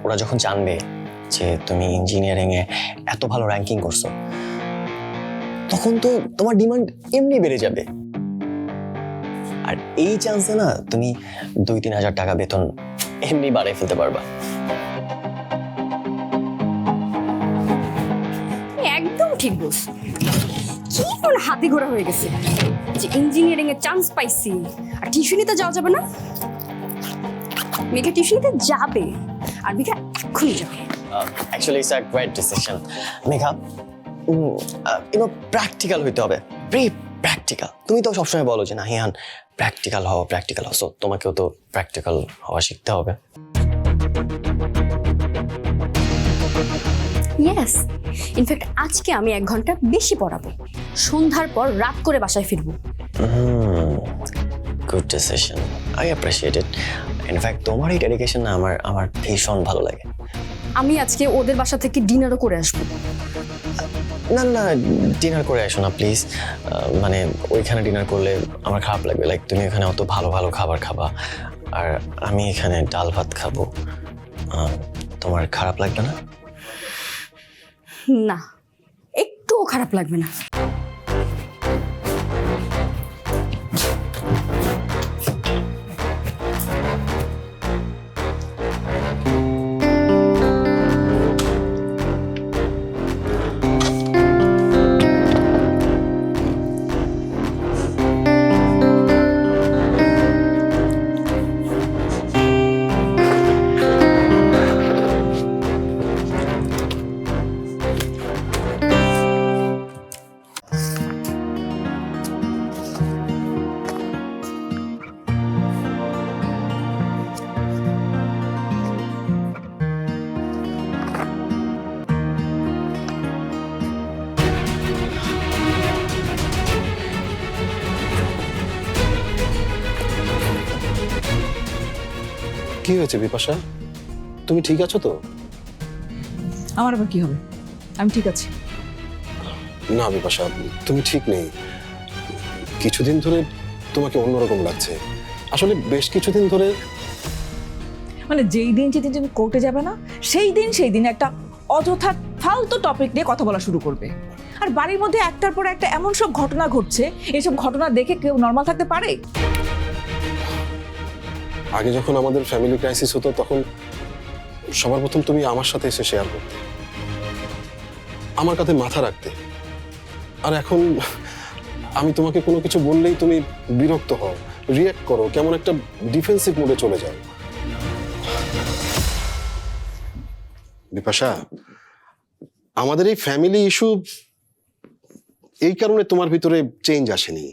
ওরা যখন জানবে যে তুমি ইঞ্জিনিয়ারিংয়ে এত ভালো র্যাঙ্কিং করছো, তখন তো তোমার ডিমান্ড এমনি বেড়ে যাবে। আর এই চান্সে না তুমি 2-3 হাজার টাকা বেতন এমনি বাড়াই ফেলতে পারবা। একদম ঠিক বস। কি বলে হাতে ঘোরা হয়ে গেছে যে ইঞ্জিনিয়ারিং এ চান্স পাইছি আর টিউশনিতে যাওয়া যাবে না? মেঘা টিউশনিতে যাবে আর মেঘা এক্ষুনি যাবে। Actually it's a great decision Megha. Practical হইতে হবে, প্র্যাকটিক্যাল। তুমি তো সবসময় বলো যে না হিয়ান প্র্যাকটিক্যাল হও, প্র্যাকটিক্যাল হও। সো তোমাকেও তো প্র্যাকটিক্যাল হওয়া শিখতে হবে। ইয়েস, ইনফ্যাক্ট আজকে আমি 1 ঘন্টা বেশি পড়াবো। সন্ধ্যার পর রাত করে বাসায় ফিরবো। Good decision, I appreciate it. In fact তোমার এই ডেডিকেশন না আমার ভীষণ ভালো লাগে। আমি আজকে ওদের বাসা থেকে ডিনারও করে আসবো। না না, ডিনার করে আসো না প্লিজ। মানে ওইখানে ডিনার করলে আমার খারাপ লাগবে। লাইক তুমি এখানে অত ভালো ভালো খাবার খাবা আর আমি এখানে ডাল ভাত খাবো, তোমার খারাপ লাগবে না? না, একটুও খারাপ লাগবে না। কি হয়েছে বিপাশা, তুমি ঠিক আছো তো? আমার আবার কি হবে? আমি ঠিক আছি। না বিপাশা, তুমি ঠিক নেই। কিছুদিন ধরে তোমাকে অন্যরকম লাগছে। আসলে বেশ কিছুদিন ধরে, মানে যেই দিন যেদিন তুমি কোর্টে যাবে না সেই দিন একটা অযথা ফালতু টপিক নিয়ে কথা বলা শুরু করবে। আর বাড়ির মধ্যে একটার পর একটা এমন সব ঘটনা ঘটছে, এইসব ঘটনা দেখে কেউ নর্মাল থাকতে পারে? আগে যখন আমাদের ফ্যামিলি ক্রাইসিস হতো তখন সবার প্রথম তুমি আমার সাথে এসে শেয়ার করতে, আমার কাছে মাথা রাখতে। আর এখন আমি তোমাকে কোনো কিছু বললেই তুমি বিরক্ত হও, রিঅ্যাক্ট করো, কেমন একটা ডিফেন্সিভ মোডে চলে যাও। বিপাশা, আমাদের এই ফ্যামিলি ইস্যু এই কারণে তোমার ভিতরে চেঞ্জ আসেনি।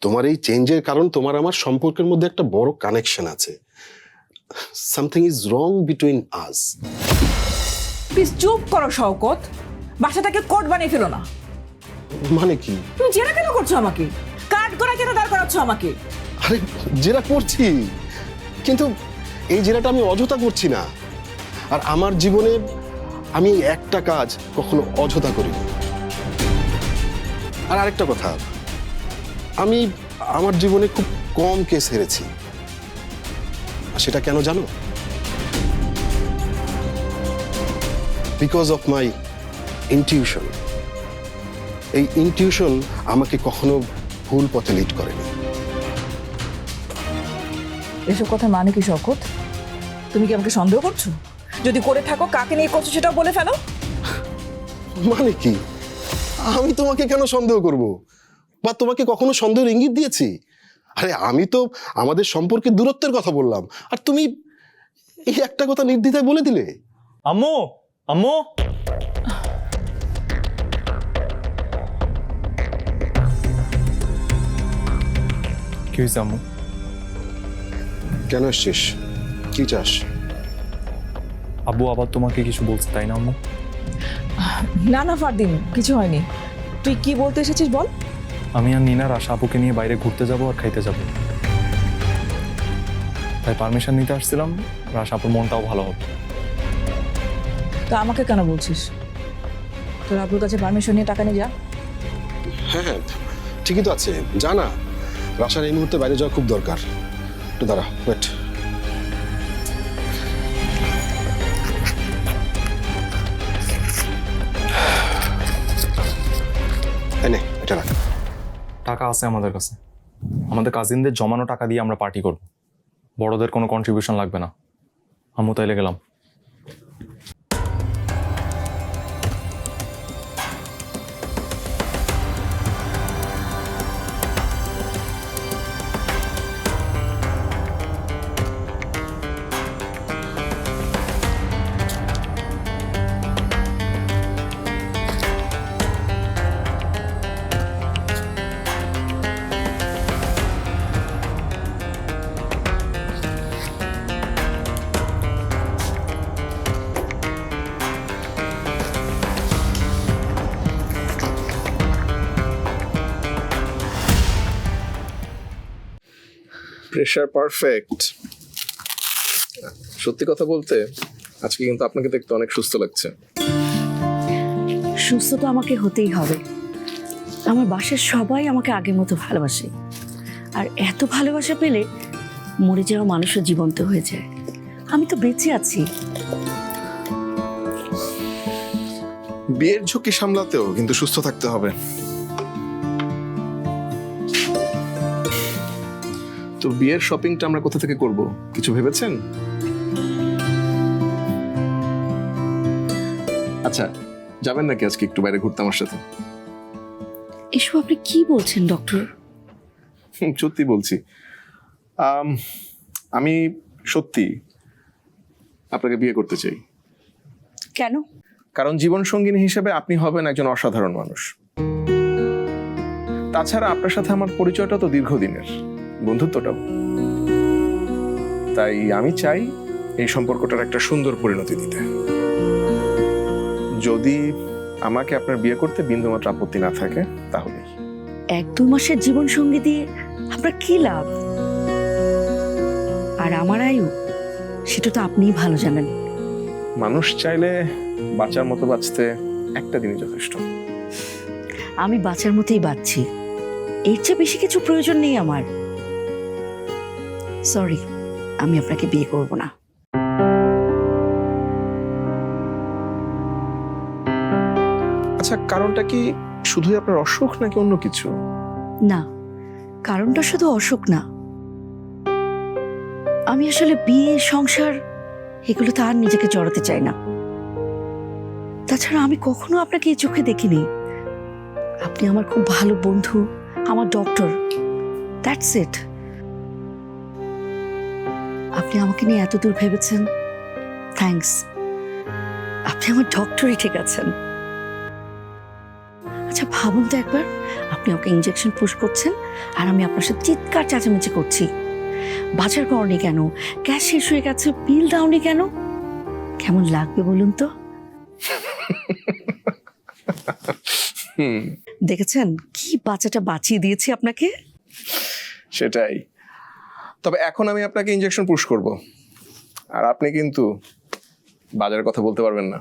তোমার এই চেঞ্জের কারণ তোমার আমার সম্পর্কের মধ্যে একটা বড় কানেকশন আছে। Something is wrong between us. Please চুপ করো শওকত, বাসাটাকে কোর্ট বানিয়ে ফেলো না। মানে কি? তুমি জেরা কেন করছো আমাকে? কাট করা কেন দাঁড় করাচ্ছ আমাকে? আরে জেরা করছি, কিন্তু এই জেরাটা আমি অযথা করছি না। আর আমার জীবনে আমি একটা কাজ কখনো অযথা করিনি। আর আরেকটা কথা, আমি আমার জীবনে খুব কম কেস হেরেছি। আর সেটা কেন জানো? Because of my intuition. এই ইনটিউশন আমাকে কখনো ভুল পথে লিড করেনি। এসব কথা মানে কি শওকত? তুমি কি আমাকে সন্দেহ করছো? যদি করে থাকো কাকে নিয়ে করছো সেটাও বলে ফেলো। মানে কি? আমি তোমাকে কেন সন্দেহ করব? বা তোমাকে কখনো সন্দেহের ইঙ্গিত দিয়েছি? আরে আমি তো আমাদের সম্পর্কে দূরত্বের কথা বললাম, আর তুমি এই একটা কথা নির্দ্বিধায় বলে দিলে। আম্মু, আম্মু, কি হয়েছে আম্মু? কেন এসছিস? কি চাস? আব্বু আবার তোমাকে কিছু বলছে তাই না আম্মু? না না ফারদিন, কিছু হয়নি। তুই কি বলতে এসেছিস বল। আমি আর নিনা রাশা আপুকে নিয়ে বাইরে ঘুরতে যাব আর খাইতে যাব, তাই পারমিশন নিতে আসছিলাম। রাশা আপুর মনটাও ভালো হবে। তা আমাকে কেন বলছিস? তোর আব্বুর কাছে পারমিশন নিয়ে টাকা নিয়ে যা। হ্যাঁ হ্যাঁ, ঠিকই তো আছে, জানা রাশার এই মুহূর্তে বাইরে যাওয়া খুব দরকার। একটু দাঁড়া, ওয়েট। এনে এটা রাখ। টাকা আছে আমাদের কাছে, আমাদের কাজিনদের জমানো টাকা দিয়ে আমরা পার্টি করব, বড়দের কোনো কন্ট্রিবিউশন লাগবে না। আম্মু তাইলে গেলাম। Pressure perfect. সত্যি কথা বলতে আজকে কিন্তু আপনাকে দেখতে অনেক সুস্থ লাগছে। সুস্থ তো আমাকে হতেই হবে। আমার বাসার সবাই আমাকে আগের মতো ভালোবাসে, আর এত ভালোবাসা পেলে মরে যাওয়া মানুষও জীবন্ত হয়ে যায়। আমি তো বেঁচে আছি। বিয়ের ঝুঁকি সামলাতেও কিন্তু সুস্থ থাকতে হবে। তো বিয়ের শপিংটা আমরা কোথা থেকে করব, কিছু ভেবেছেন? আচ্ছা, যাবেন নাকি আজকে একটু বাইরে ঘুরতে আমার সাথে? এসব আপনি কি বলছেন ডক্টর? সত্যি বলছি। আমি সত্যি আপনাকে বিয়ে করতে চাই। কেন? কারণ জীবন সঙ্গিনী হিসেবে আপনি হবেন একজন অসাধারণ মানুষ। তাছাড়া আপনার সাথে আমার পরিচয়টা তো দীর্ঘদিনের, বন্ধুত্বটাও। তাই আমি চাই এই সম্পর্কটার একটা সুন্দর পরিণতি দিতে। যদি আমাকে আপনার বিয়ে করতে বিন্দুমাত্র আপত্তি না থাকে তাহলেই। 1-2 মাসের জীবন সঙ্গী দিয়ে আপনার কি লাভ? আর আমার আয়ু, সেটা তো আপনিই ভালো জানেন। মানুষ চাইলে বাঁচার মতো বাঁচতে একটা দিনই যথেষ্ট। আমি বাঁচার মতোই বাঁচছি, এর চেয়ে বেশি কিছু প্রয়োজন নেই আমার। সরি, আমি আপনাকে বিয়ে করব না। আচ্ছা, কারণটা কি শুধুই আপনার অসুখ নাকি অন্য কিছু? না, কারণটা শুধু অসুখ না। আমি আসলে বিয়ে, সংসার এগুলোতে আর নিজেকে জড়াতে চাই না। তাছাড়া আমি কখনো আপনাকে এই চোখে দেখিনি। আপনি আমার খুব ভালো বন্ধু, আমার ডক্টর, দ্যাটস ইট। আপনি আমাকে নিয়ে এত দূর ভেবেছেন, থ্যাঙ্কস। আপনি আমার ডক্টরই ঠিক আছেন। আচ্ছা ভাবুন তো একবার, আপনি আমাকে ইনজেকশন পুশ করছেন আর আমি আপনার সাথে চিৎকার চেঁচামেচি করছি। বাজার করনি কেন, গ্যাস শেষ হয়ে গেছে, বিল দাওনি কেন? কেমন লাগবে বলুন তো? দেখেছেন কি বাচ্চাটা বাঁচিয়ে দিয়েছি আপনাকে? সেটাই। তবে এখন আমি আপনাকে ইনজেকশন পুশ করব, আর আপনি কিন্তু বাজারের কথা বলতে পারবেন না।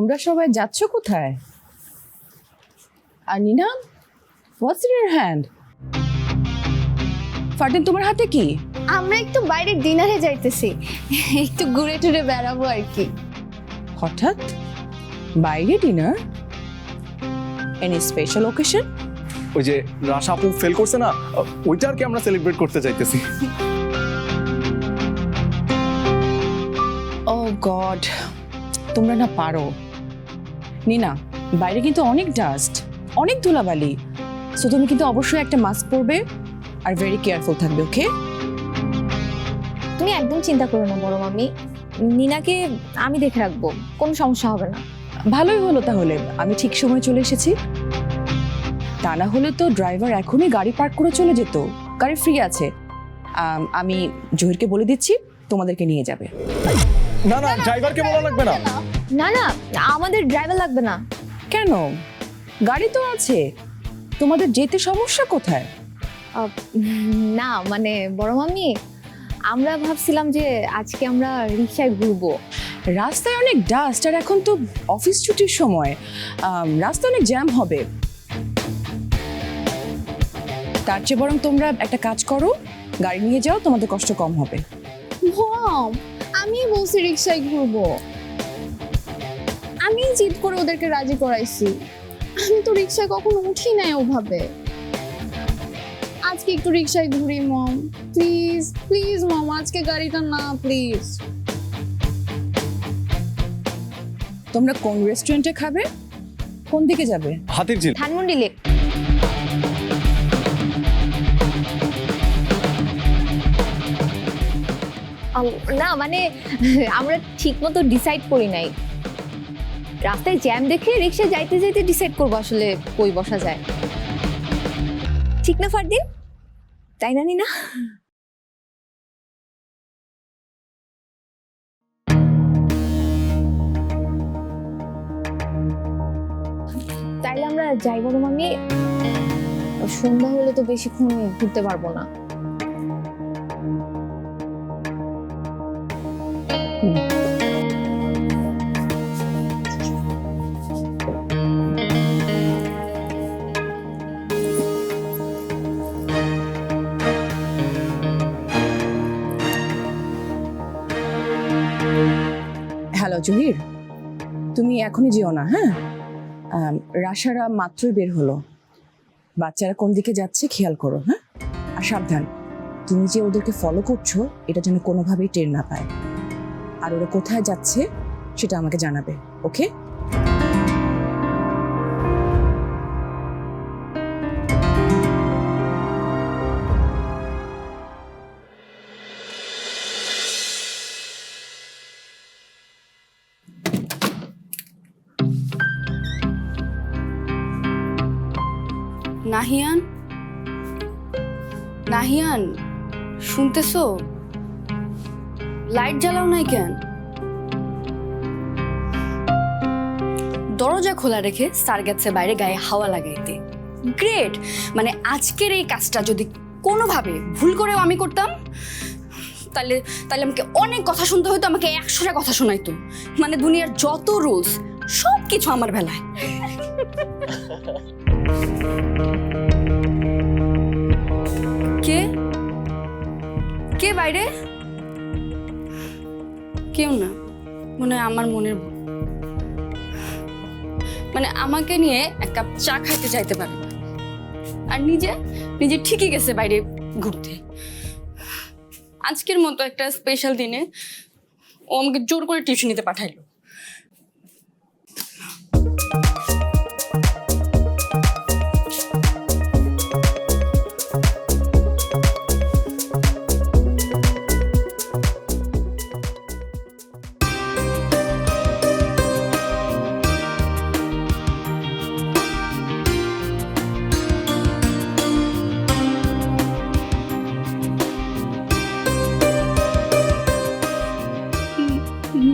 তোমরা সবাই যাচ্ছ কোথায়? আর Nina, what's in your hand? Fardin, তোমার হাতে কি? আমরা একটু বাইরে ডিনারে যাইতেছি, একটু ঘুরে টুরে বেড়াবো আর কি। হঠাৎ বাইরে ডিনার? Any special occasion? ওই যে রাশা আপু ফেল করছে না, ওইটা আর কি আমরা সেলিব্রেট করতে চাইতেছি। ও গড, তোমরা না পারো। নিনা, বাইরে কিন্তু অনেক ডাস্ট, অনেক ধুলাবালি, সো তুমি কিন্তু অবশ্যই একটা মাস্ক পরবে আর ভেরি কেয়ারফুল থাকবে, ওকে? তুমি একদম চিন্তা করো না বড় মামি, নিনাকে আমি দেখে রাখবো, কোনো সমস্যা হবে না। ভালোই হলো তাহলে আমি ঠিক সময় চলে এসেছি। তা না হলে তো ড্রাইভার এখনই গাড়ি পার্ক করে চলে যেত, গাড়ি ফ্রি আছে। আমি জহিরকে বলে দিচ্ছি তোমাদেরকে নিয়ে যাবে। না না, ড্রাইভারকে বলা লাগবে না। না না, আমাদের ড্রাইভার লাগবে না। কেন? গাড়ি তো আছে, তোমাদের যেতে সমস্যা কোথায়? না মানে বড় মামি, আমরা ভাবছিলাম যে আজকে আমরা রিকশায় ঘুরবো। রাস্তায় অনেক ডাস্ট, আর এখন তো অফিস ছুটির সময়, রাস্তা অনেক জ্যাম হবে। তার চেয়ে বরং তোমরা একটা কাজ করো, গাড়ি নিয়ে যাও, তোমাদের কষ্ট কম হবে। মম, আমি বলছি রিকশায় ঘুরবো। আমি জিদ করে ওদেরকে রাজি করাইছি। আমি তো রিকশায় কখনো উঠি নাই ওভাবে। আজকে একটু রিকশায় ঘুরি মম, প্লিজ প্লিজ মম, আজকে গাড়িটা না প্লিজ। তোমরা কোন রেস্টুরেন্টে খাবে? কোন দিকে যাবে? হাতির ঝিল। ধানমন্ডি লেক। না মানে আমরা ঠিক মতো ডিসাইড করি নাই, রাস্তায় জ্যাম দেখে রিকশা যাইতে যাইতে ডিসাইড করবো আসলে কই বসা যায়। ঠিক না ফারদিন, তাই না নিনা? তাইলে আমরা যাই বড় মামি, সন্ধ্যা হলে তো বেশিক্ষণ ঘুরতে পারবো না। হ্যালো জহির, তুমি এখনই যেও না, হ্যাঁ? রাশারা মাত্রই বের হলো, বাচ্চারা কোন দিকে যাচ্ছে খেয়াল করো, হ্যাঁ? আর সাবধান, তুমি যে ওদেরকে ফলো করছো এটা যেন কোনোভাবেই টের না পায়, আর ওরা কোথায় যাচ্ছে সেটা আমাকে জানাবে, ওকে? নাহিয়ান, নাহিয়ান, শুনতেছো? লাইট জ্বালাও নাই কেন? দরজা খোলা রেখে স্যার গেছে বাইরে গায়ে হাওয়া লাগাইতে। গ্রেট! মানে আজকের এই কাজটা যদি কোনোভাবে ভুল করেও আমি করতাম, তাহলে তাহলে আমাকে অনেক কথা শুনতে হতো, আমাকে 100টা কথা শোনাইতো। মানে দুনিয়ার যত রুলস সব কিছু আমার বেলায়। কে কে বাইরে? কেউ না, মনে হয় আমার মনের ভুল। মানে আমাকে নিয়ে এক কাপ চা খাইতে চাইতে পারে না, আর নিজে নিজে ঠিকই গেছে বাইরে ঘুরতে। আজকের মতো একটা স্পেশাল দিনে ও আমাকে জোর করে টিউশন নিতে পাঠাইলো।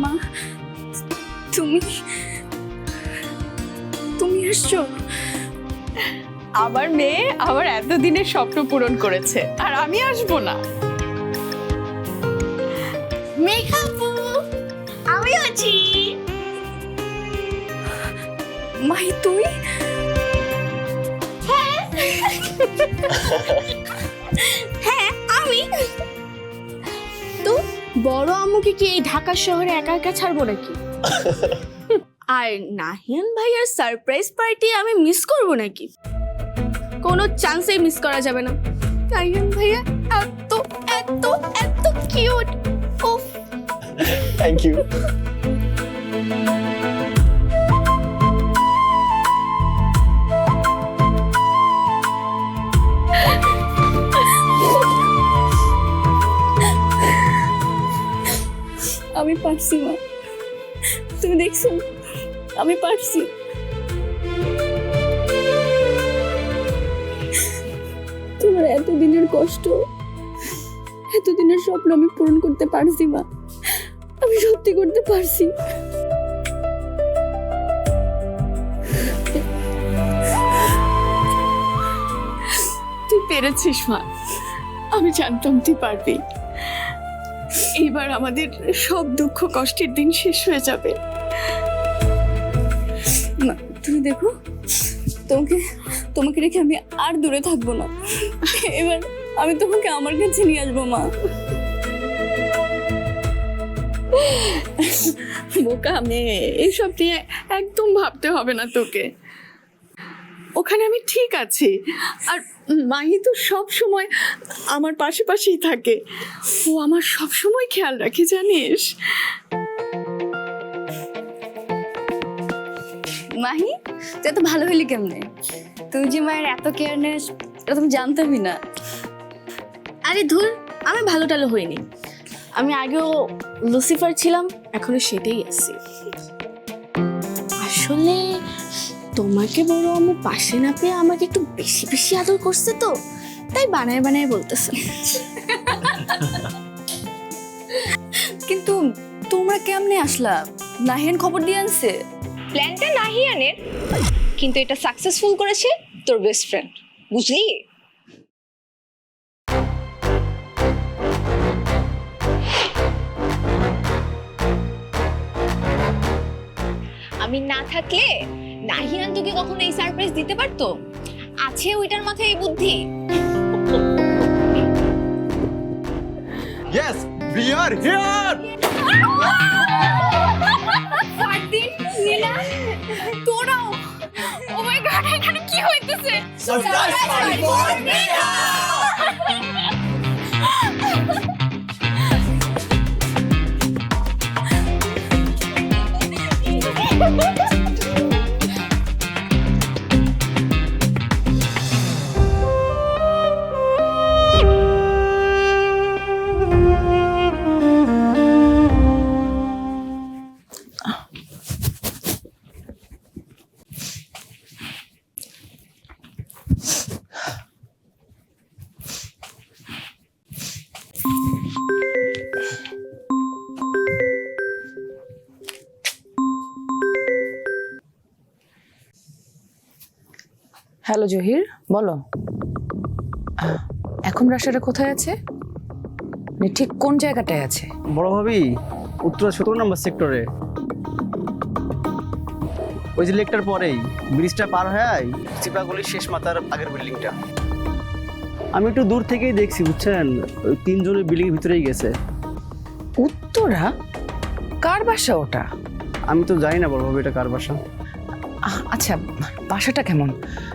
মা, তুমি আসছো? আমার মেয়ে আমার এতদিনের স্বপ্ন পূরণ করেছে, আর আমি আসবো না? মেঘাপু, আমি আছি। মাহি তুই? হ্যাঁ আমি। তো বড় আম্মুকে কি এই ঢাকা শহরে একা একা ছাড়বো নাকি? আর নাহিয়ান ভাইয়ার সারপ্রাইজ পার্টি আমি মিস করব নাকি? কোনো চান্সেই মিস করা যাবে না। নাহিয়ান ভাইয়া এত এত এত কিউট। Of, thank you. আমি পারছি মা, তুমি দেখছো আমি পারছি। তোমার এতদিনের কষ্ট, এতদিনের স্বপ্ন আমি পূরণ করতে পারছি মা, আমি সত্যি করতে পারছি। তুই পেরেছিস মা, আমি জানতাম তুই পারবি। এইবার আমাদের সব দুঃখ কষ্টের দিন শেষ হয়ে যাবে। মা তুমি দেখো, তোমাকে তোমাকে রেখে আমি আর দূরে থাকবো না। এবার আমি তোমাকে আমার কাছে নিয়ে আসবো মা। বোকা মেয়ে, এইসব নিয়ে একদম ভাবতে হবে না তোকে। ওখানে আমি ঠিক আছি, আর মাহি তো সব সময় আমার পাশে পাশেই থাকে। ও আমার সব সময় খেয়াল রাখে জানিস। মাহি তুই এত ভালো হইলি কেমনে? তুই যে মায়ের এত কেয়ার নেস এটা তুমি জানতামই না। আরে ধুর, আমি ভালো টালো হইনি। আমি আগেও লুসিফার ছিলাম, এখনো সেটাই আছি। আসলে তোমাকে বড় আমার পাশে না পেয়ে আমাকে একটু বেশি বেশি আদর করছে তো, তাই বানায় বানায় বলতেছে। কিন্তু তোমরা কেমনে আসলা? নাহিয়ান খবর দিয়ে আনছে? প্ল্যানটা নাহিয়ানের, কিন্তু এটা সাকসেসফুল করেছে তোর বেস্ট ফ্রেন্ড, বুঝলি? আমি না থাকলে নাহিয়ান তোকে কখনো এই সারপ্রাইজ দিতে পারতো? আছে ওইটার মাথায় এই বুদ্ধি? Yes, we are here! Fardin, নীলা, তোরাও! ও মাই গড, এখানে কি হইতেছে? Surprise party for Neha! Hello Zahir, বলো। এখন রাশাটা কোথায় আছে? মানে ঠিক কোন জায়গাটায় আছে? বড় ভাবি, উত্তরা 17 নম্বর সেক্টরে, ওই যে লেকটার পরেই ব্রিজটা পার হয়ে চিপাগলির শেষ মাথার আগের বিল্ডিংটা। আমি একটু দূর থেকেই দেখছি, বুঝছেন, ওই 3 জনের বিল্ডিং ভিতরেই গেছে। উত্তরা? কার বাসা ওটা? আমি তো জানি না বড় ভাবি এটা কার বাসা। আচ্ছা, বাসাটা কেমন,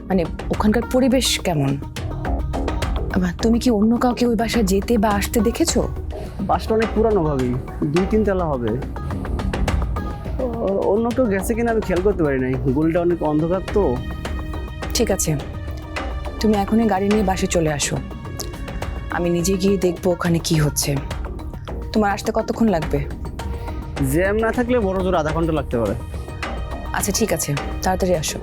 মানে ওখানকার পরিবেশ কেমন? তুমি কি অন্য কাউকে ওই বাসায় যেতে বা আসতে দেখেছো? বাসটা অনেক পুরানো ভাবি, 2-3 তলা হবে। অন্য কেউ গেছে কিনা আমি খেয়াল করতে পারি নাই, গলিটা অনেক অন্ধকার তো। ঠিক আছে, তুমি এখনই গাড়ি নিয়ে বাসে চলে আসো, আমি নিজে গিয়ে দেখবো ওখানে কি হচ্ছে। তোমার আসতে কতক্ষণ লাগবে? জ্যাম না থাকলে বড় জোর আধা ঘন্টা লাগতে পারে। আচ্ছা ঠিক আছে, তাড়াতাড়ি আসো।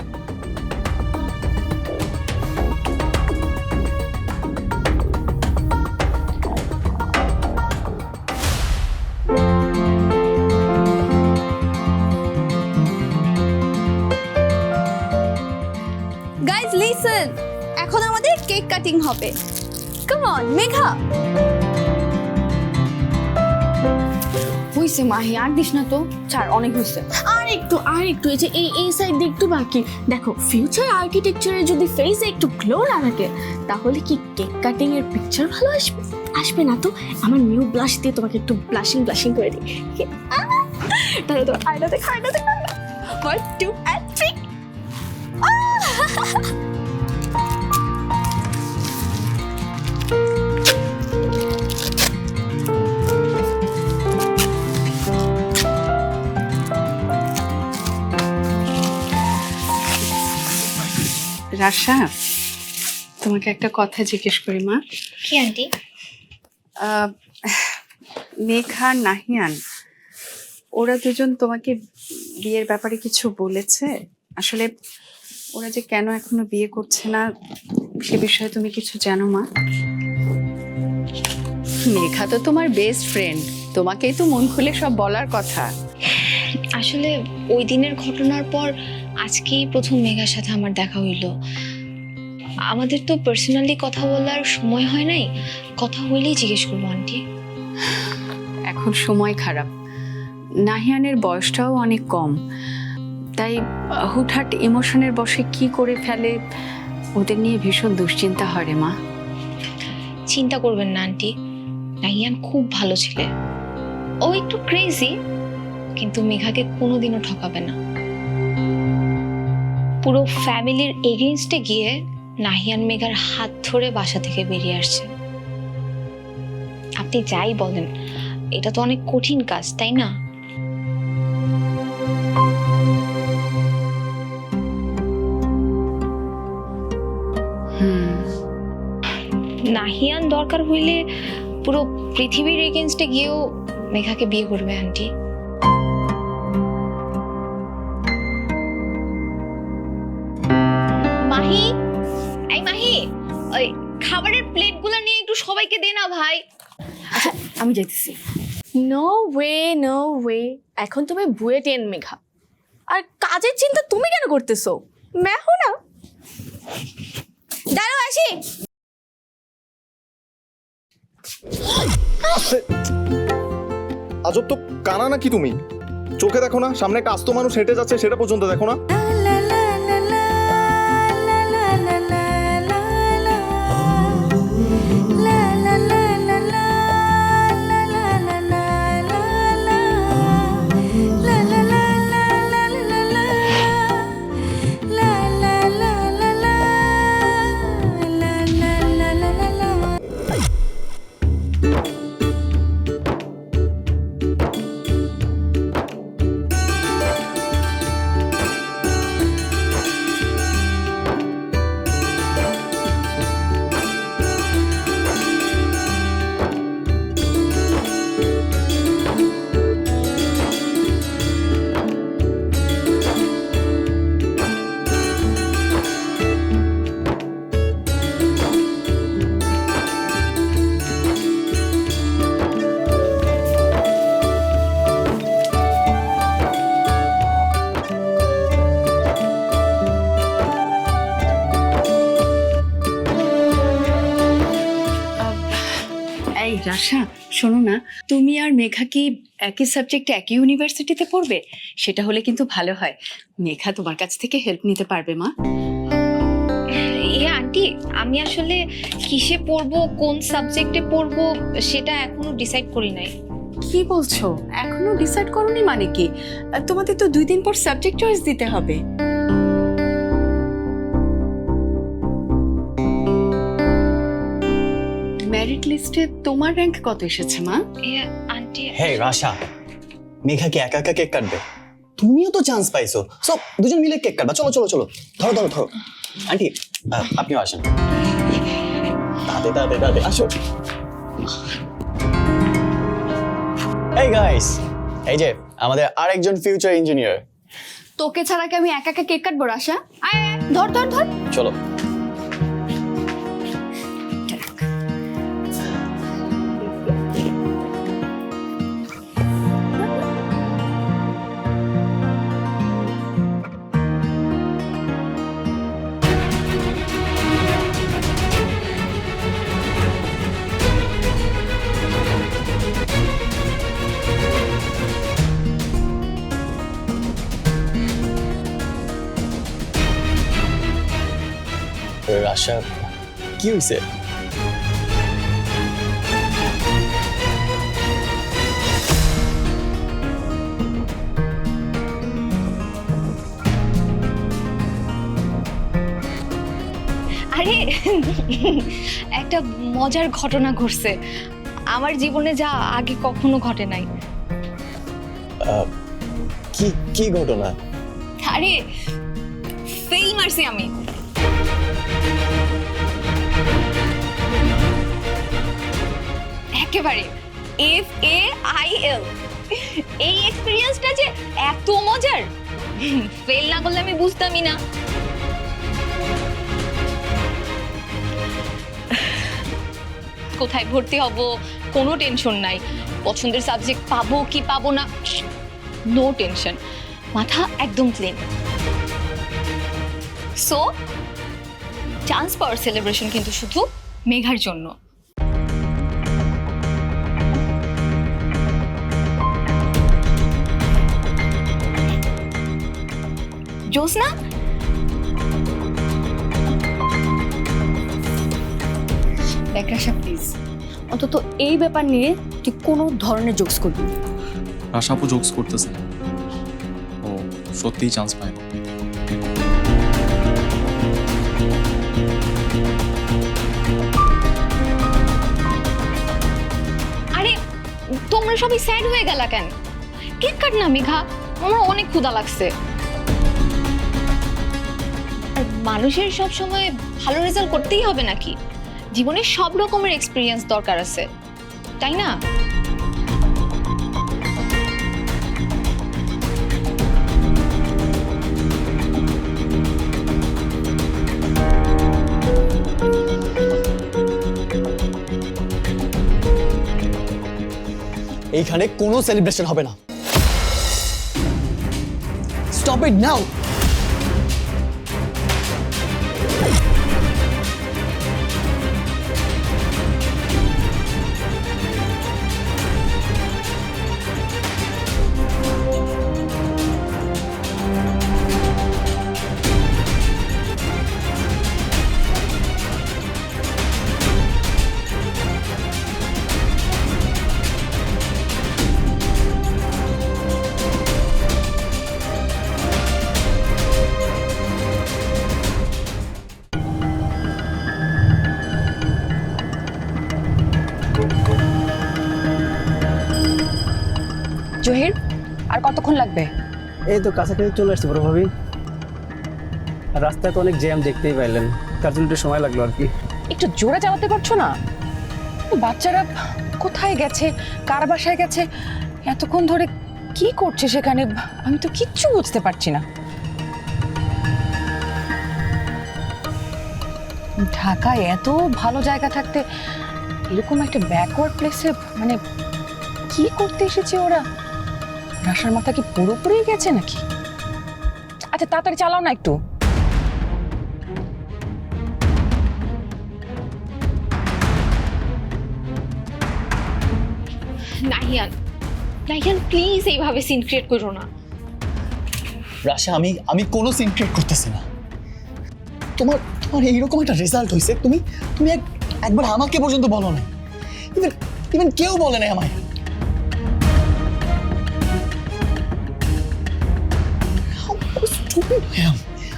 গাইজ লিসেন, এখন আমাদের কেক কাটিং হবে। Come on Megha. ওই হয়েছে মাহি, আর দিস না তো, ছাড়, অনেক হয়েছে। আর একটু এই যে এই সাইড দিয়ে একটু বাকি। দেখো ফিউচার আর্কিটেকচারে যদি ফেসে একটু গ্লো না থাকে তাহলে কি কেক কাটিং এর পিকচার ভালো আসবে? আসবে না তো। আমার নিউ ব্লাশ দিয়ে তোমাকে একটু ব্লাশিং করে দিই। তাহলে তো আয়না দেখ 1 2 and 3। রাশা, তোমাকে একটা কথা জিজ্ঞেস করি মা। কি আন্টি? মেঘা নাহিয়ান, ওরা দুজন তোমাকে বিয়ের ব্যাপারে কিছু বলেছে? আসলে ওরা যে কেন এখনো বিয়ে করছে না সে বিষয়ে তুমি কিছু জানো মা? মেঘা তো তোমার বেস্ট ফ্রেন্ড, তোমাকেই তো মন খুলে সব বলার কথা। আসলে ওই দিনের ঘটনার পর আজকেই প্রথম মেঘার সাথে আমার দেখা হইল। আমাদের তো পার্সোনালি কথা বলার সময় হয় নাই, কথা হইলেই জিজ্ঞেস করবো আন্টি। এখন সময় খারাপ, নাহিয়ানের বয়সটাও অনেক কম, তাই হুটহাট ইমোশনের বশে কি করে ফেলে ওদের নিয়ে ভীষণ দুশ্চিন্তা হয় রে মা। চিন্তা করবেন না আন্টি, নাহিয়ান খুব ভালো ছেলে। ও একটু ক্রেজি, কিন্তু মেঘাকে কোনোদিনও ঠকাবে না। পুরো ফ্যামিলির এগেইনস্টে গিয়ে নাহিয়ান মেঘার হাত ধরে বাসা থেকে বেরিয়ে আসছে। আপনি যাই বলেন, এটা তো অনেক কঠিন কাজ, তাই না? নাহিয়ান দরকার হইলে পুরো পৃথিবীর এগেইনস্টে গিয়েও মেঘাকে বিয়ে করবে আন্টি। মাহি, এই মাহি, ওই খাবারের প্লেটগুলো নিয়ে একটু সবাইকে দে না ভাই। আচ্ছা আমি যাইতেছি। নো ওয়ে, এখন তুমি বুয়েট এন মেঘা, আর কাজের চিন্তা তুমি কেন করতেছো? মেহো না, দাঁড়াও আসি। আজব তো, কানা নাকি তুমি? চোখে দেখো না সামনে একটা আস্ত মানুষ হেঁটে যাচ্ছে, সেটা পর্যন্ত দেখো না? এই রাশা, শোনো না, তুমি আর মেঘা কি একই সাবজেক্টে একই ইউনিভার্সিটিতে পড়বে? সেটা হলে কিন্তু ভালো হয়, মেঘা তোমার কাছ থেকে হেল্প নিতে পারবে মা। আন্টি, আমি আসলে কিসে পড়বো, কোন সাবজেক্টে পড়বো সেটা এখনো ডিসাইড করি নাই। কি বলছো, এখনো ডিসাইড করোনি? মানে কি, তোমাদের তো 2 দিন পর সাবজেক্ট চয়েস দিতে হবে। মেরিট লিস্টে তোমার র্যাঙ্ক কত এসেছে মা? আন্টি, হে রাশা, মেঘা কি একা একা কেক কাটবে? তুমিও তো চান্স পাইছো, সব দুজন মিলে কেক কাটবা। চলো চলো চলো, ধরো। আন্টি আপনিও আসেন, দাদে আসো। এই গাইস, এই যে আমাদের আরেকজন ফিউচার ইঞ্জিনিয়ার। তোকে ছাড়া কি আমি একা একা কেক কাটবো রাশা? আয় ধর। চলো। রাশা কি হয়েছে? আরে একটা মজার ঘটনা ঘটছে আমার জীবনে, যা আগে কখনো ঘটে নাই। কি কি ঘটনা? আরে ফেল মারছি আমি। একেবারে FAIL। এই এক্সপেরিয়েন্সটা যে এত মজার, ফেল না করলে আমি বুঝতামই না। কোথায় ভর্তি হব কোনো টেনশন নাই, পছন্দের সাবজেক্ট পাবো কি পাবো না নো টেনশন, মাথা একদম ক্লিন। সো চান্স পাওয়ার সেলিব্রেশন কিন্তু শুধু মেঘার জন্য। জোসনা, দেখ রাশা প্লিজ, অন্তত এই ব্যাপার নিয়ে তুই কোনো ধরনের জোকস করবি না। রাশা আপু জোকস করতেছে না, ও সত্যিই চান্স পায় না। আরে তোমরা সবাই স্যাড হয়ে গেলা কেন? কেক কাট না মেঘা, আমার অনেক ক্ষুধা লাগছে। আর মানুষের সব সময় ভালো রেজাল্ট করতেই হবে নাকি? জীবনে সব রকমের এক্সপিরিয়েন্স দরকার আছে, তাই না? এইখানে কোনো সেলিব্রেশন হবে না। স্টপ ইট নাও। জহির, আর কতক্ষণ লাগবে? এই তো কাছাকাছি চলে আসছে বড় ভাবি। রাস্তায় তো অনেক জ্যাম দেখতেই পাইলেন, তার জন্য একটু সময় লাগলো আর কি। একটু জোরে চালাতে পারছো না? বাচ্চারা কোথায় গেছে, কার বাসায় গেছে, এতক্ষণ ধরে কি করছে সেখানে, আমি তো কিচ্ছু বুঝতে পারছি না। ঢাকায় এত ভালো জায়গা থাকতে এরকম একটা ব্যাকওয়ার্ড প্লেসে মানে কি করতে এসেছে ওরা? রাশার মাথা কি পুরোপুরি গেছে নাকি? আচ্ছা তাড়াতাড়ি চালাও না একটু। নাহিয়ান, নাহিয়ান প্লিজ এইভাবে সিন ক্রিয়েট করো না। রাশা, আমি কোনো সিন ক্রিয়েট করতেছি না। তোমার এইরকম একটা রেজাল্ট হয়েছে, তুমি একবার আমাকে পর্যন্ত বলো না, ইভেন কেউ বলে না আমায়।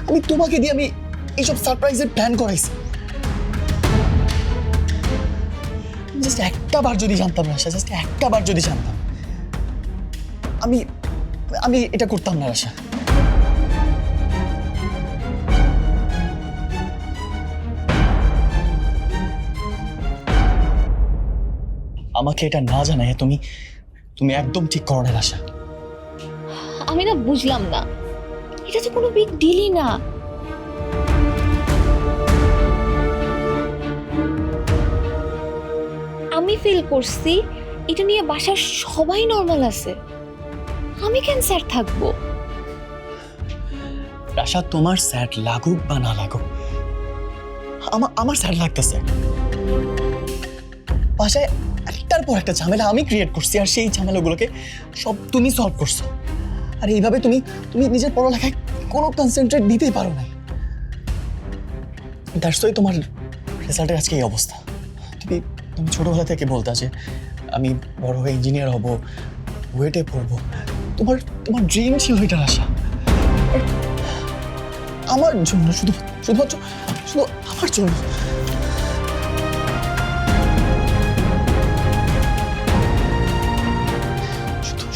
আমি তোমাকে দিয়ে আমি এইসব সারপ্রাইজের প্ল্যান করাইছি। জাস্ট একটা বার যদি জানতাম রাশা, জাস্ট একটা বার যদি জানতাম, আমি এটা করতাম না রাশা। আমাকে এটা না জানায় তুমি একদম ঠিক করো না রাশা। আমি না বুঝলাম না, এটা তো কোনো বিগ ডিলই না। আমি ফিল করছি এটা নিয়ে বাসার সবাই নর্মাল আছে, আমি কেন স্যাড থাকবো? রাশা, তোমার স্যাড লাগুক বা না লাগুক, আমার স্যাড লাগতেছে। বাসায় একটার পর একটা ঝামেলা আমি ক্রিয়েট করছি, আর সেই ঝামেলাগুলোকে সব তুমি সলভ করছো। আর এইভাবে তুমি নিজের পড়ালেখায় কোনো কনসেন্ট্রেট দিতেই পারো না। দ্যাটস ওয়াই তোমার রেজাল্টের আজকে এই অবস্থা। তুমি তুমি ছোটবেলা থেকে বলতা যে আমি বড় হয়ে ইঞ্জিনিয়ার হব, ওয়েটে পড়বো। তোমার তোমার ড্রিম ছিল এটার আশা। আমার জন্য, শুধুমাত্র শুধু আমার জন্য।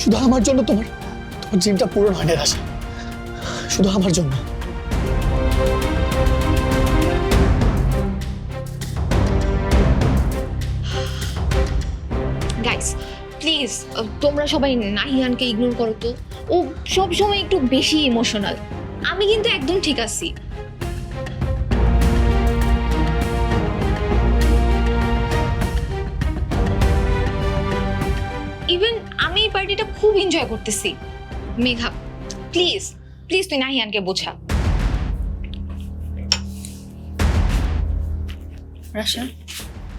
শুধু আমার জন্য তোমার তোমার ড্রিমটা পূরণ হয় না আশা, শুধু আমার জন্য। গাইস প্লিজ, তোমরা সবাই নাহিয়ানকে ইগনোর করো তো। ও সব সময় একটু বেশি ইমোশনাল। আমি কিন্তু একদম ঠিক আছি। ইভেন আমি এই পার্টিটা খুব এনজয় করতেছি। মেঘা প্লিজ প্লিজ তুই নাহিয়ানকে বোঝা। রাশা,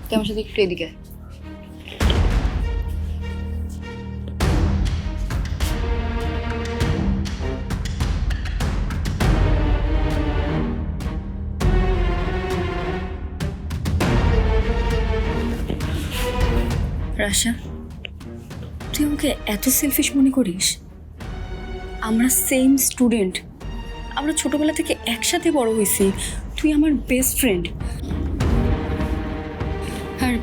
কেমন সাথে একটু এদিকে। রাশা, তুই আমাকে এত সেলফিশ মনে করিস? আমরা সেম স্টুডেন্ট, আমরা ছোটবেলা থেকে একসাথে বড় হয়েছি। তুই আমার বেস্ট ফ্রেন্ড। আর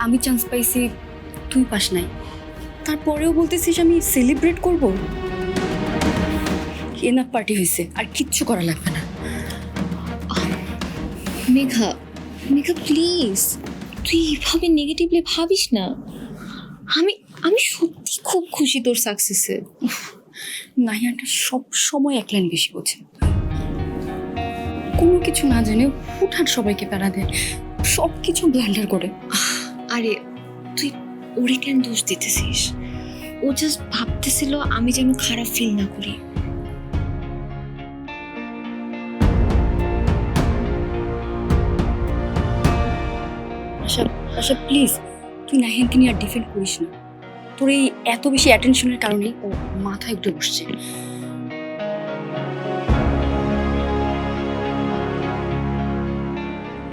আমি চান্স পাইছি, তুই পাস নাই। তারপরেও বলতেছিস আমি সেলিব্রেট করব? এনাফ পার্টি হয়েছে, আর কিচ্ছু করা লাগবে না। মেঘা মেঘা প্লিজ, তুই এভাবে নেগেটিভলি ভাবিস না। আমি আমি সত্যি খুব খুশি তোর সাকসেসে। নাহিয়ানটা সব সময় এক লাইন বেশি বোঝে, কোনো কিছু না জেনে হুটহাট সবাইকে প্যারা দেয়, সব কিছু ব্লান্ডার করে। আরে তুই ওরে কেন দোষ দিতেছিস? ও জাস্ট ভাবতেছিল আমি যেন খারাপ ফিল না করি। আশা, আশা প্লিজ, তুই নাহিয়ানকে নিয়ে আর ডিফেন্ড করিস না। তোর এই এত বেশি অ্যাটেনশনের কারণে ও মাথায় উঠে বসছে।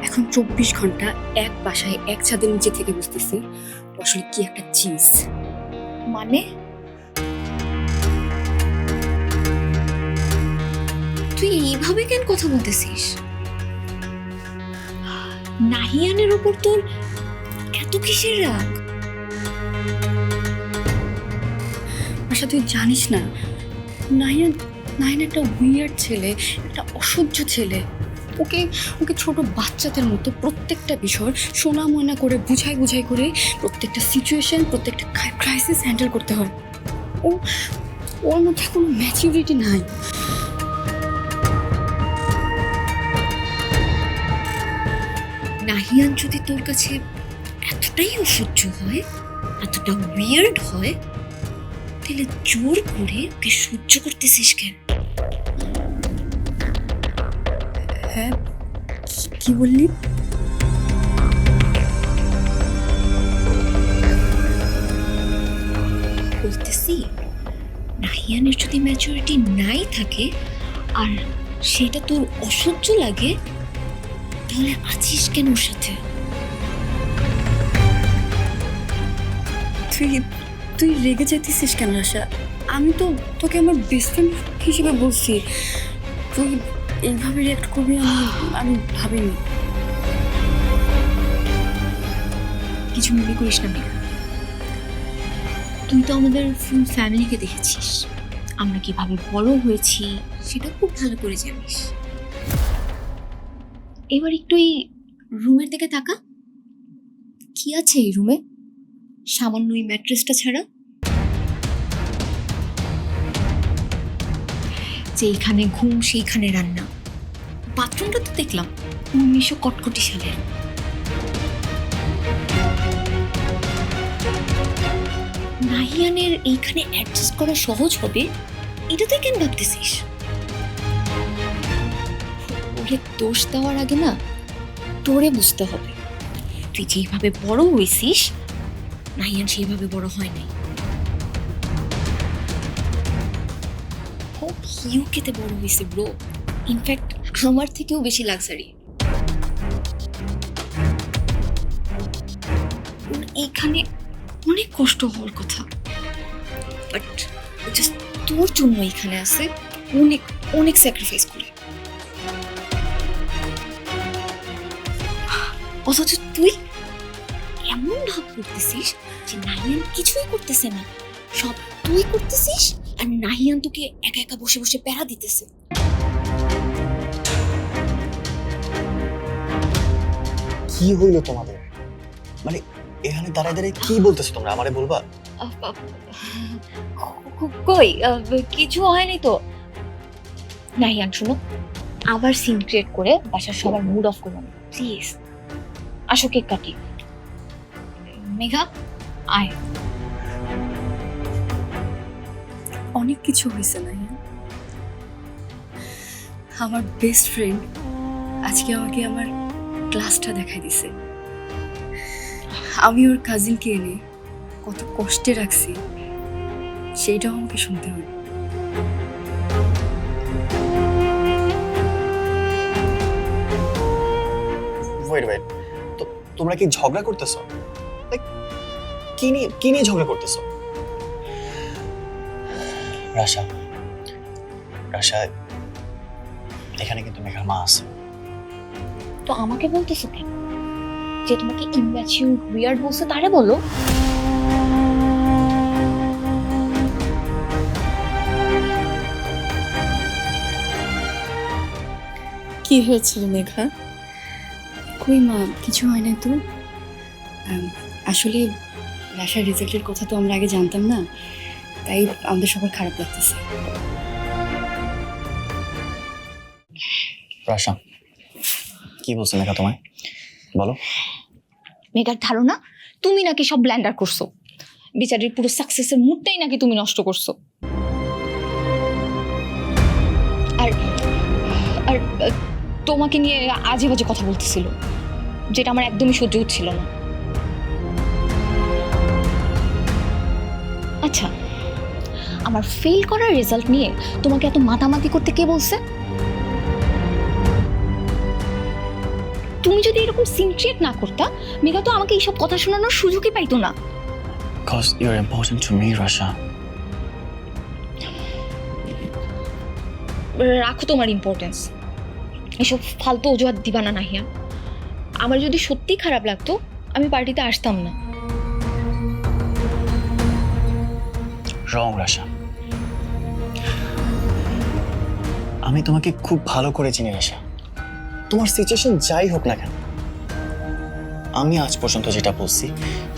এখন 24 ঘন্টা এক বাসায় এক ছাদের নিচে থেকে বুঝতেছি আসলে কি একটা চিজ। মানে তুই এইভাবে কেন কথা বলতেছিস? নাহিয়ানের উপর তোর এত কিসের রাগ? আশা, তুই জানিস না, নাহিয়ান নাহিয়ান একটা উইয়ার্ড ছেলে, একটা অসহ্য ছেলে। ওকে ওকে ছোট বাচ্চাদের মতো প্রত্যেকটা বিষয় সোনা ময়না করে বুঝাই বুঝাই করে প্রত্যেকটা সিচুয়েশন, প্রত্যেকটা ক্রাইসিস হ্যান্ডেল করতে হয়। ওর মধ্যে কোনো ম্যাচিউরিটি নাই। নাহিয়ান যদি তোর কাছে এতটাই অসহ্য হয়, এতটা উইয়ার্ড হয়, তাহলে জোর করে ওকে সহ্য করতেছিস কেন? হ্যাঁ, কি বললি? বলতেছি নাহিয়ানের যদি ম্যাচুরিটি নাই থাকে আর সেটা তোর অসহ্য লাগে, তাহলে আছিস কেন ওর সাথে? তুই রেগে যেতেছিস কেন আশা? আমি তো তোকে আমার বেস্ট ফ্রেন্ড হিসেবে বলছি, তুই এইভাবে রিয়াক্ট করবি আমি ভাবিনি। কিছু মনে করিস না মেঘা, তুই তো আমাদের ফুল ফ্যামিলিকে দেখেছিস, আমরা কিভাবে বড় হয়েছি সেটা খুব ভালো করে জানিস। এবার একটু এই রুমের দিকে তাকা। কি আছে এই রুমে সামান্য এই ম্যাট্রেসটা ছাড়া? যেইখানে ঘুম সেইখানে রান্না। বাথরুমটা তো দেখলাম 1900 কটকটি সালের। নাহিয়ানের এইখানে অ্যাডজাস্ট করা সহজ হবে, এটা তুই কেন ভাবতেছিস? ওরে দোষ দেওয়ার আগে না তোরে বুঝতে হবে, তুই যেভাবে বড় হয়েছিস নাহিয়ান সেইভাবে বড় হয় নাই। ও ইউকেতে বড় হয়েছে ব্রো, ইনফ্যাক্ট আমার থেকেও বেশি লাক্সারি। এইখানে অনেক কষ্ট হওয়ার কথা, বাট জাস্ট তোর জন্য এখানে আছে, অনেক অনেক স্যাক্রিফাইস করে। অথচ তুই এমন ভাব করতেছিস যে নাহিয়ান কিছুই করতেছে না, সব তুই করতেছিস, আর নাহিয়ান তোকে একা একা বসে বসে প্যারা দিতেছে। কি হইলো তোমাদের? মানে এখানে দাঁড়ায় দাঁড়িয়ে কি বলতেছো তোমরা, আমারে বলবা? কই কিছু হয়নি তো। নাহিয়ান শুনো, আবার সিন ক্রিয়েট করে বাসার সবার মুড অফ করলাম প্লিজ। আসো কেক কাটি। মেঘা আয়। অনেক কিছু হয়েছে না, আমার বেস্ট ফ্রেন্ড আজকে আমাকে আমার ক্লাসটা দেখাই দিছে। আমি ওর কাজিনকে এনে কত কষ্টে রাখছি সেইটাও আমাকে শুনতে হবে। ওয়েট ওয়েট, তো তোমরা কি ঝগড়া করতেছো? লাইক কি নিয়ে ঝগড়া করতেছো? রাশা, রাশা, এখানে কিন্তু মেঘার মা আছে। তো আমাকে বলতেছো কেন? যে তোমাকে ইম্যাচিউর উইয়ার্ড বলছে তারে বলো। কি হয়েছিল মেঘা? কই মা, কিছু হয় না তো। আসলে রাশার রেজাল্টের কথা তো আমরা আগে জানতাম না, তাই আমাদের সবার খারাপ লাগতেছে। রাশা, কি বলছো মেঘা তোমায়? বলো। মেঘার ধারণা তুমি নাকি সব ব্ল্যান্ডার করছো, বিচারের পুরো সাকসেসের মুডটাই নাকি তুমি নষ্ট করছো। আর আর তোমাকে নিয়ে আজে বাজে কথা বলতেছিল, যেটা আমার একদমই সহ্য হচ্ছিল না। আচ্ছা, আমার ফেল করার রেজাল্ট নিয়ে তোমাকে এত মাতামাতি করতে কে বলছে? তুমি যদি এরকম সিন ক্রিয়েট না করতা, মেঘা তো আমাকে এইসব কথা শোনানোর সুযোগই পাইতো না। Because you're important to me, Rasha. রাখো তোমার ইম্পর্টেন্স, এসব ফালতু অজুহাত দিবা না নাহিয়া। আমার যদি সত্যি খারাপ লাগতো আমি পার্টিতে আসতাম না। Wrong, Rasha. আমি তোমাকে খুব ভালো করে চিনি রাশা। তোমার সিচুয়েশন যাই হোক না কেন, আমি আজ পর্যন্ত যেটা বলছি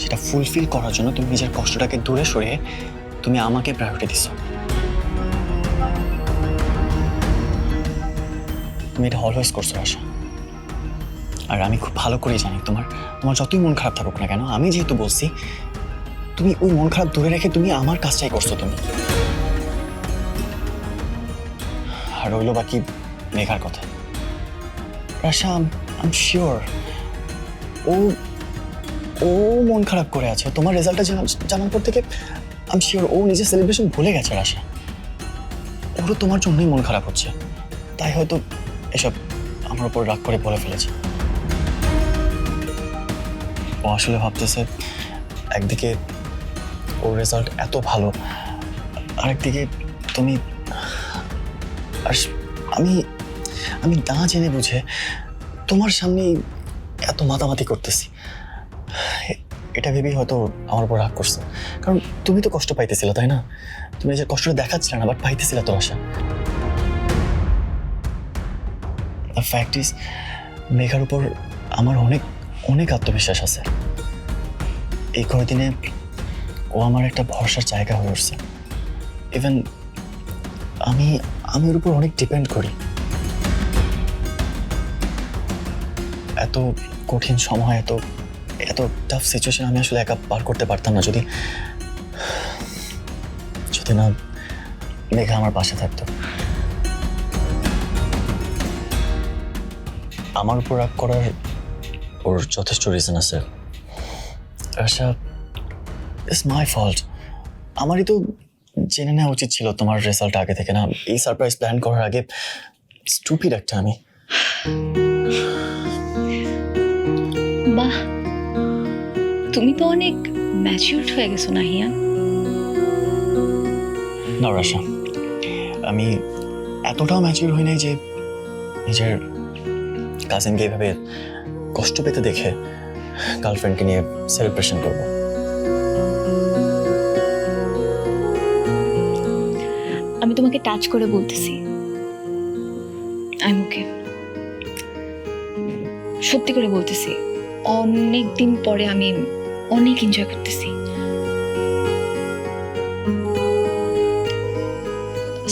সেটা ফুলফিল করার জন্য তুমি নিজের কষ্টটাকে দূরে সরিয়ে তুমি আমাকে প্রায়োরিটি দিচ্ছ। তুমি এটা অলওয়েজ করছো আশা। আর আমি খুব ভালো করেই জানি তোমার যতই মন খারাপ থাকুক না কেন, আমি যেহেতু বলছি, তুমি ওই মন খারাপ দূরে রেখে তুমি আমার কাজটাই করছো তুমি। আর রইল বাকি মেঘার কথা। রাশা, আই এম শিওর ও মন খারাপ করে আছে তোমার রেজাল্টটা জানার পর থেকে। আই এম শিওর ও নিজের সেলিব্রেশন ভুলে গেছে রাশা। ওরও তোমার জন্যই মন খারাপ হচ্ছে, তাই হয়তো এসব আমার উপর রাগ করে বলে ফেলেছে। ও আসলে ভাবতেছে একদিকে ওর রেজাল্ট এত ভালো, আরেকদিকে তুমি। আর আমি না জেনে বুঝে তোমার সামনে এত মাতামাতি করতেছি, এটা ভেবেই হয়তো আমার উপর রাগ করছে। কারণ তুমি তো কষ্ট পাইতেছিলে, তাই না? তুমি নিজের কষ্টটা দেখাচ্ছিলে না, বাট পাইতেছিলে তো আশা। দ্য ফ্যাক্ট ইজ, মেঘার উপর আমার অনেক অনেক আত্মবিশ্বাস আছে। এই কয়েকদিনে ও আমার একটা ভরসার জায়গা হয়ে উঠছে। ইভেন আমি ওর উপর অনেক ডিপেন্ড করি। এত কঠিন সময়, এত টাফ সিচুয়েশন আমি আসলে একা পার করতে পারতাম না যদি না মেঘা আমার পাশে থাকতো। আমার উপর রাগ করার ওর যথেষ্ট রিজন আছে। আশা, ইটস মাই ফল্ট। আমারই তো জেনে নেওয়া উচিত ছিল তোমার রেজাল্ট আগে থেকে, না এই সারপ্রাইজ প্ল্যান করার আগে। স্টুপিড একটা আমি। বাহ, তুমি তো অনেক ম্যাচিউরড হয়ে গেছো নাহিয়ান। না রাশা, আমি এতটাও ম্যাচিউর হই নাই যে নিজের কাজিনকে এইভাবে কষ্ট পেতে দেখে গার্লফ্রেন্ডকে নিয়ে সেলিব্রেশন করব। আমি তোমাকে টাচ করে বলতেছি আই এম ওকে। সত্যি করে বলতেছি, অনেক দিন পরে আমি অনেক এনজয় করতেছি।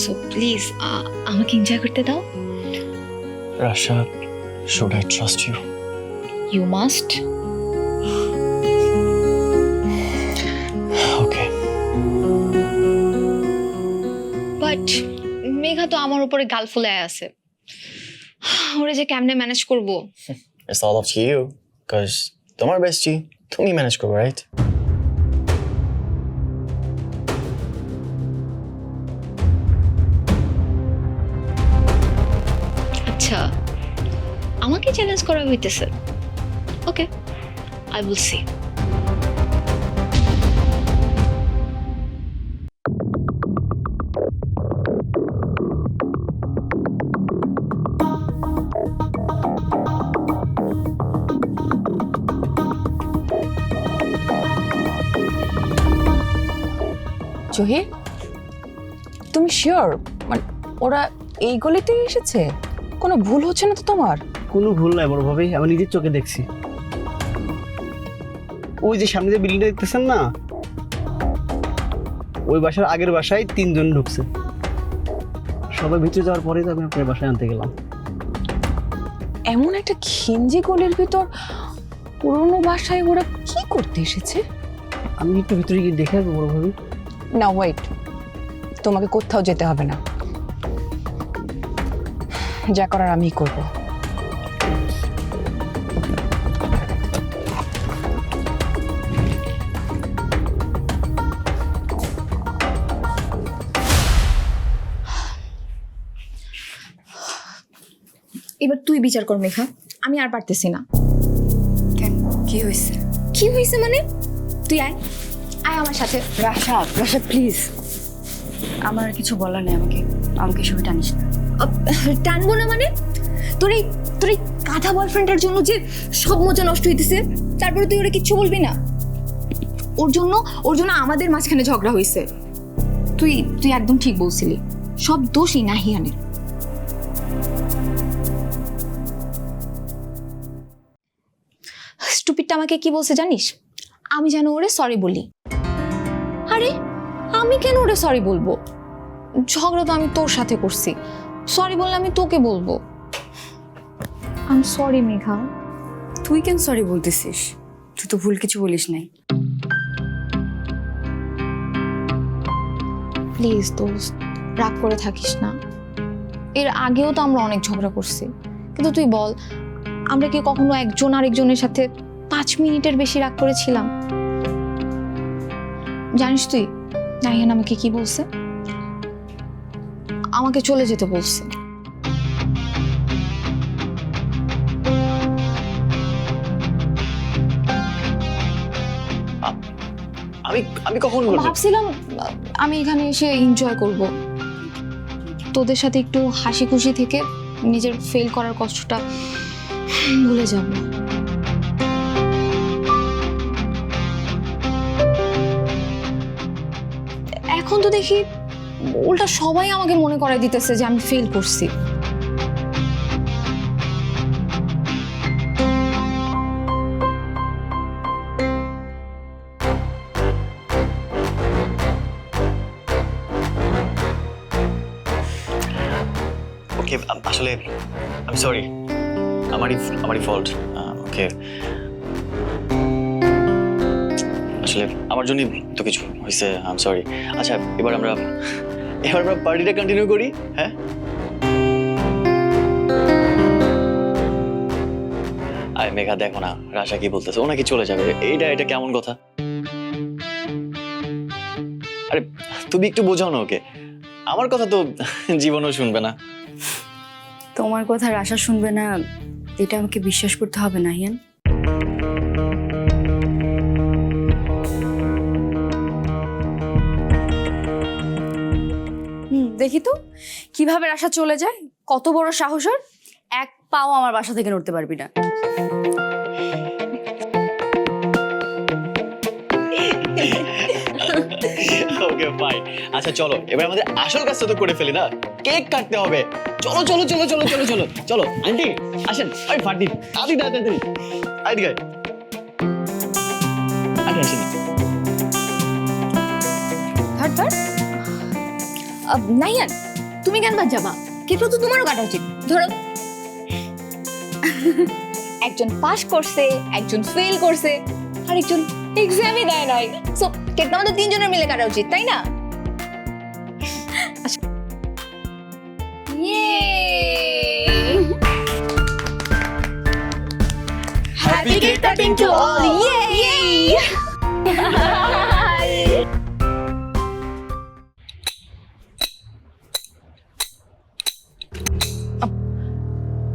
সো প্লিজ আমাকে এনজয় করতে দাও। Rasha, should I trust you? You must. Okay. But Megha তো আমার উপরে গাল ফুলে আছে, ওরে যে কেমনে ম্যানেজ করবো? It's all up to you, because তোমার বেস্টি, তুমি ম্যানেজ করবে, রাইট? আচ্ছা, আমাকে চ্যালেঞ্জ করা হইতেছে। ওকে, আই উইল সি। জহির, তুমি শিওর মানে ওরা এই গলিতেই এসেছে? কোনো ভুল হচ্ছে না তো তোমার? কোনো ভুল নাই বড় ভাবি, আমি নিজের চোখে দেখছি। ওই যে সামনে যে বিল্ডিংটা দেখতেছেন না, ওই বাসার আগের বাসায় 3 জন ঢুকছে। সবাই ভিতরে যাওয়ার পরেই তো আমি আপনার বাসায় আনতে গেলাম। এমন একটা খিঞ্জি গলির ভিতর পুরনো বাসায় ওরা কি করতে এসেছে? আমি একটু ভিতরে গিয়ে দেখে আসবো বড় ভাবি। না ওয়েট, তোমাকে কোথাও যেতে হবে না, যা করার আমি করব। এবার তুই বিচার কর মেঘা, আমি আর পারতেছি না। কেন, কি হয়েছে? কি হয়েছে মানে? তুই আয় আয় আমার সাথে। রাশা, রাশা প্লিজ, আমার আর কিছু বলার নেই, আমাকে আমাকে সবাই টানিস না। টানবো না মানে? তোর এই কাঁথা বয়ফ্রেন্ডের জন্য যে সব মজা নষ্ট হইতেছে, তারপরে তুই ওরা কিচ্ছু বলবি না? ওর জন্য আমাদের মাঝখানে ঝগড়া হয়েছে। তুই একদম ঠিক বলছিলি, সব দোষই নাহিয়ানের। স্টুপিডটা আমাকে কি বলছে জানিস? আমি যেন ওরে সরি বলি। আরে আমি কেন ওরে সরি বলবো? ঝগড়া তো আমি তোর সাথে করছি, সরি বললে আমি তোকে বলবো। I am sorry Megha. তুই কেন সরি বলতেছিস? তুই তো ভুল কিছু বলিস নাই। প্লিজ দোস্ত, রাগ করে থাকিস না। এর আগেও তো আমরা অনেক ঝগড়া করছি, কিন্তু তুই বল, আমরা কি কখনো একজন আরেকজনের সাথে 5 মিনিটের বেশি রাগ করেছিলাম? জানিস তুই নাহিয়ান আমাকে কি বলছে? আমাকে চলে যেতে বলছে। আমি কখন বলবো? ভাবছিলাম আমি এখানে এসে এনজয় করব, তোদের সাথে একটু হাসি খুশি থেকে নিজের ফেল করার কষ্টটা ভুলে যাব। এখন তো দেখি উল্টা সবাই আমাকে মনে করাই দিতেছে যে আমি ফেল করছি। ওকে, আসলে আমি সরি, আমারই ফল্ট। ওকে, আসলে আমার জন্যই তো কিছু হয়েছে, আই এম সরি। আচ্ছা, এবার আমরা পার্টিটা কন্টিনিউ করি। হ্যাঁ, আয় মেঘা, দেখো না রাশা কি বলতেছে, ও নাকি চলে যাবে। এটা কেমন কথা? আরে তুমি একটু বোঝাও না ওকে, আমার কথা তো জীবনও শুনবে না। তোমার কথা রাশা শুনবে না, এটা আমাকে বিশ্বাস করতে হবে নাহিয়ান। দেখি তো কিভাবে রাশা চলে যায়, কত বড় সাহস ওর। এক পাও আমার বাসা থেকে নড়তে পারবি না। Okay fine. আচ্ছা চলো এবার আমাদের আসল কাজটা তো করে ফেলি না, কেক কাটতে হবে। চলো চলো চলো চলো চলো চলো চলো আন্টি আসেন। ওই ফারদিন তাড়াতাড়ি তাড়াতাড়ি আইডি গাই আন্টি আসেন। নাইয়ান, তুমি কেন বাদ যাবা? কেকটা তো তোমারও কাটা উচিত। ধরো, একজন পাস করছে, একজন ফেল করছে, আর একজন এক্সামই দেয় নাই। সো কেকটা আমাদের তিনজনের মিলে কাটা উচিত, তাই না? Happy cake cutting to all! Yay!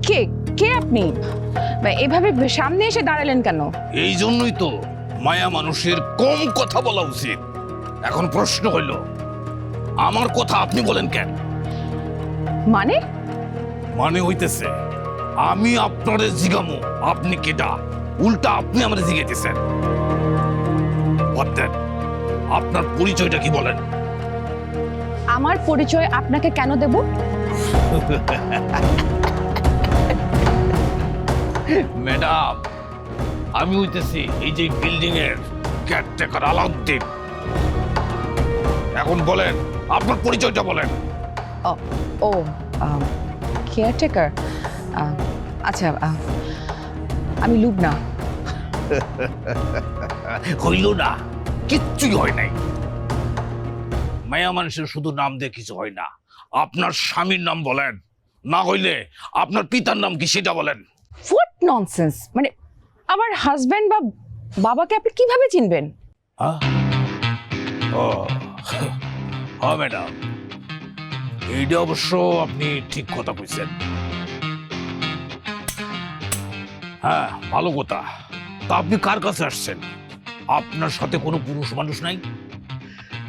কে কে আপনি? এভাবে সামনে এসে দাঁড়ালেন কেন? এই জন্যই তো মায়া মানুষের কম কথা বলা উচিত। এখন প্রশ্ন হইল, আমার কথা আপনি বলেন কেন? মানে মানে হইতেছে আমি আপনারে জিগামো আপনি কেডা, উল্টা আপনি আমারে জিগাইতেছেন। বাদ দেন, আপনার পরিচয়টা কি বলেন? আমার পরিচয় আপনাকে কেন দেব? ম্যাডাম, আমি হইতেছি এই যে বিল্ডিং এর কেয়ারটেকার আলাউদ্দিন। এখন বলেন আপনার পরিচয়টা বলেন। ও কেয়ারটেকার, আচ্ছা আমি লুবনা। হইল না, কিচ্ছুই হয় নাই। মায়া মানুষের শুধু নাম দিয়ে কিছু হয় না। আপনার স্বামীর নাম বলেন, না হইলে আপনার পিতার নাম কি সেটা বলেন। What nonsense! মানে আমার হাজবেন্ড বা বাবাকে আপনি কিভাবে চিনবেন? হ্যাঁ ম্যাডাম, এইটা অবশ্য আপনি ঠিক কথা কইছেন। হ্যাঁ, ভালো কথা। তা আপনি কার কাছে আসছেন? আপনার সাথে কোনো পুরুষ মানুষ নাই?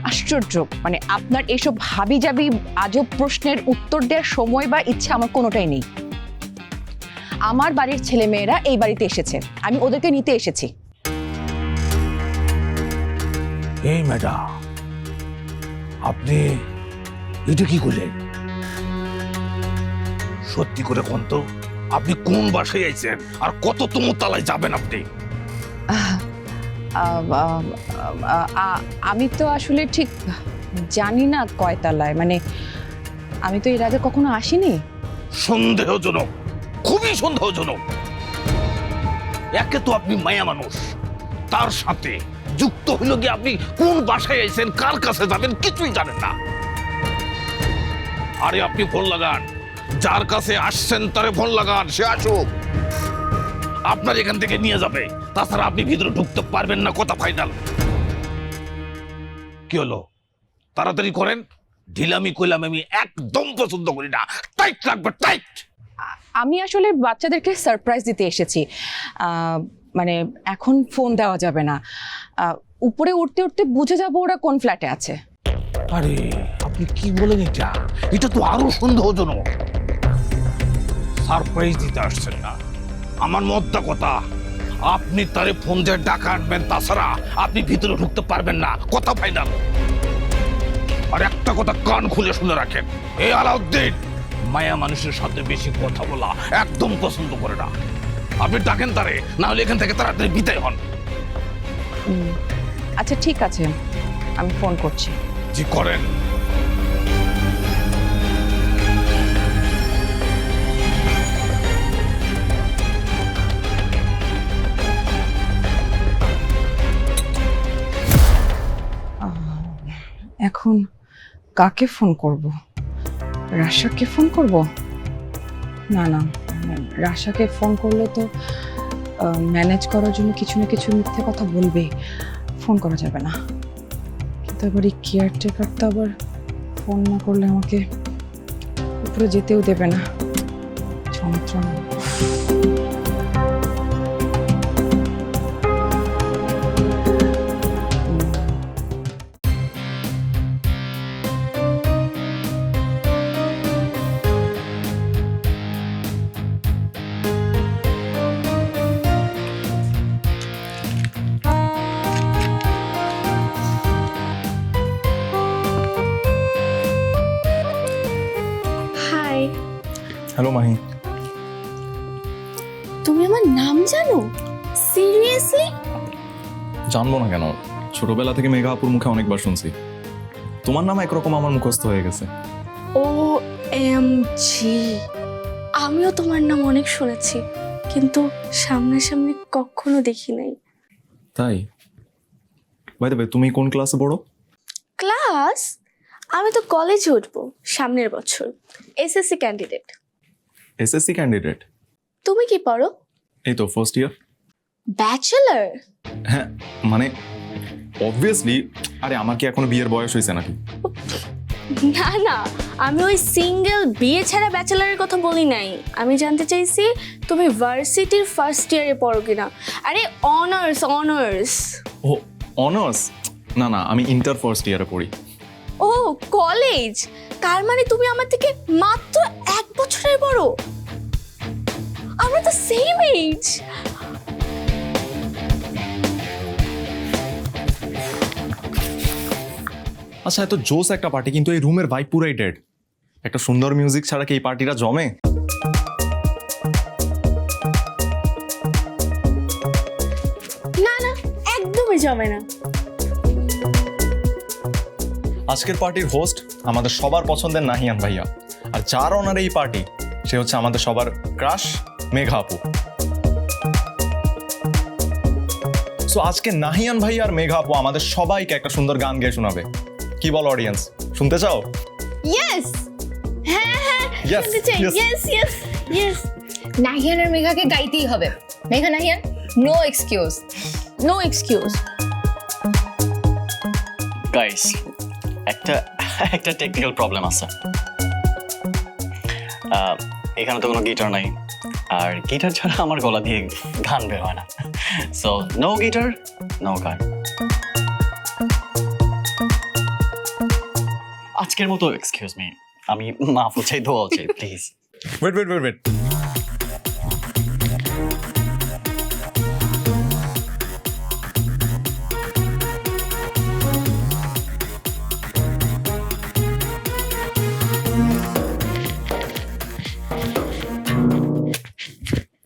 আশ্চর্য! মানে আপনার এইসব হাবিজাবি আজব প্রশ্নের উত্তর দেওয়ার সময় বা ইচ্ছা আমার কোনোটাই নেই। আমার বাড়ির ছেলে মেয়েরা এই বাড়িতে এসেছে, আমি ওদেরকে নিতে এসেছি। এই ম্যাডাম, আপনি এটা কি করলেন? সত্যি করে কোন তো, আপনি কোন বাসায় আইছেন আর কত তলায় যাবেন আপনি? আমি তো আসলে ঠিক জানি না কয়তলায়, মানে আমি তো এর আগে কখনো আসিনি। সন্দেহজনক, খুবই সন্দেহজনক। একে তো আপনি মায়া মানুষ, তার সাথে যুক্ত হইল কি আপনি কোন বাসায় আইছেন, কার কাছে যাবেন কিছুই জানেন না। আরে আপনি ফোন লাগান, যার কাছে আসছেন তারে ফোন লাগান, সে আসুক, আপনার এখান থেকে নিয়ে যাবে। তাছাড়া আপনি ভিতরে ঢুকতে পারবেন না, কথা ফাইনাল। কি হলো, তাড়াতাড়ি করেন। ঢিলামি কইলাম আমি একদম পছন্দ করি না। টাইট রাখবে, টাইট। আমি আসলে বাচ্চাদেরকে সারপ্রাইজ দিতে এসেছি, মানে এখন ফোন দেওয়া যাবে না। উপরে উঠতে উঠতে বুঝে যাবো ওরা কোন ফ্ল্যাটে আছে। আরে আপনি কি বলেন এটা? এটা তো আরো সন্দেহজনক। সারপ্রাইজ দিতে আসছেন না, আমার মতটা কথা। আপনি তারে ফোন দিয়ে ডাকা আনবেন, তাছাড়া আপনি ভিতরে ঢুকতে পারবেন না, কথা ফাইনাল। আর একটা কথা কান খুলে শুনে রাখেন, এই আলাউদ্দিন মায়া মানুষের সাথে বেশি কথা বলা একদম পছন্দ করে না। আপনি ডাকেন তারে, না হলে এখান থেকে তাড়াতাড়ি বিদায় হন। আচ্ছা ঠিক আছে, আমি ফোন করছি। জি করেন। এখন কাকে ফোন করব? রাশাকে ফোন করব? না না, রাশাকে ফোন করলে তো ম্যানেজ করার জন্য কিছু না কিছু মিথ্যে কথা বলবে, ফোন করা যাবে না। কিন্তু আবার এই কেয়ারটেকার তো আবার ফোন না করলে আমাকে উপরে যেতেও দেবে না। যন্ত্রণা। হ্যালো মাহি। তুমি আমার নাম জানো? সিরিয়াসলি? জানবো না কেন, ছোটবেলা থেকে মেঘা আপুর মুখে অনেকবার শুনছি। তোমার নাম একরকম আমার মুখস্থ হয়ে গেছে। OMG, আমিও তোমার নাম অনেক শুনেছি, কিন্তু সামনাসামনি কখনো দেখি নাই। তাই? বাই দ্য ওয়ে, তুমি কোন ক্লাসে পড়ো? ক্লাস? আমি তো কলেজে উঠবো সামনের বছর, SSC ক্যান্ডিডেট। SSC candidate? তুমি কি পড়ো? এই তো ফার্স্ট ইয়ার। ব্যাচেলর? হ্যাঁ মানে অবভিয়াসলি। আরে আমার কি এখনো বিয়ের বয়স হয়েছে নাকি? না না, আমি ওই সিঙ্গেল বিয়ে ছাড়া ব্যাচেলারের কথা বলি নাই। আমি জানতে চাইছি তুমি ভার্সিটির ফার্স্ট ইয়ারে পড়ো কিনা। আরে অনার্স অনার্স। ও অনার্স? না না, আমি ইন্টার ফার্স্ট ইয়ারে পড়ি। ও কলেজ, তার মানে তুমি আমার থেকে মাত্র 1 বছরের বড়। আমরা তো সেম এজ। আচ্ছা, এত জোস একটা পার্টি, কিন্তু এই রুমের ভাইব পুরাই ডেড। একটা সুন্দর মিউজিক ছাড়া কি এই পার্টিটা জমে? না না, একদমই জমে না। আজকের পার্টির হোস্ট আমাদের সবার পছন্দের নাহিয়ান ভাইয়া, আর যার অনারে এই পার্টি সে হচ্ছে আমাদের সবার ক্রাশ মেঘা আপু। সো আজকে নাহিয়ান ভাইয়া আর মেঘা আপু আমাদের সবাইকে একটা সুন্দর গান গেয়ে শোনাবে। কি বল অডিয়েন্স, শুনতে চাও? ইয়েস, হ্যাঁ হ্যাঁ, Yes, শুনতে চাই। yes. Yes yes yes. Nahiyan আর মেঘাকে গাইতেই হবে। Megha Nahiyan, no excuse. No excuse. Guys, একটা টেকনিক্যাল প্রবলেম আছে। এখানে তো কোনো গিটার নাই, আর গিটার ছাড়া আমার গলা দিয়ে গান বের হয় না। সো নো গিটার, নো গান। আজকের মতো এক্সকিউজ মি, আমি মাফ চাই, দোয়া চাই please. Wait wait wait wait,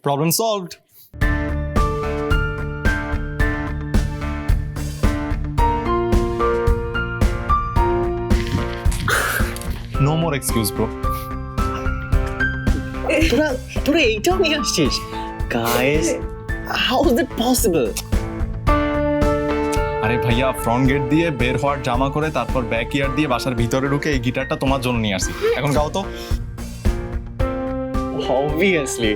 problem solved. No more excuse, bro. তোরা এইটাও নিয়ে আসছিস? Guys, how is it possible? আরে ভাইয়া, ফ্রন্ট গেট দিয়ে বের হওয়ার জামা করে তারপর ব্যাক ইয়ার্ড দিয়ে বাসার ভিতরে ঢুকে এই গিটারটা তোমার জন্য নিয়ে আসি। এখন গাও তো। অবভিয়াসলি,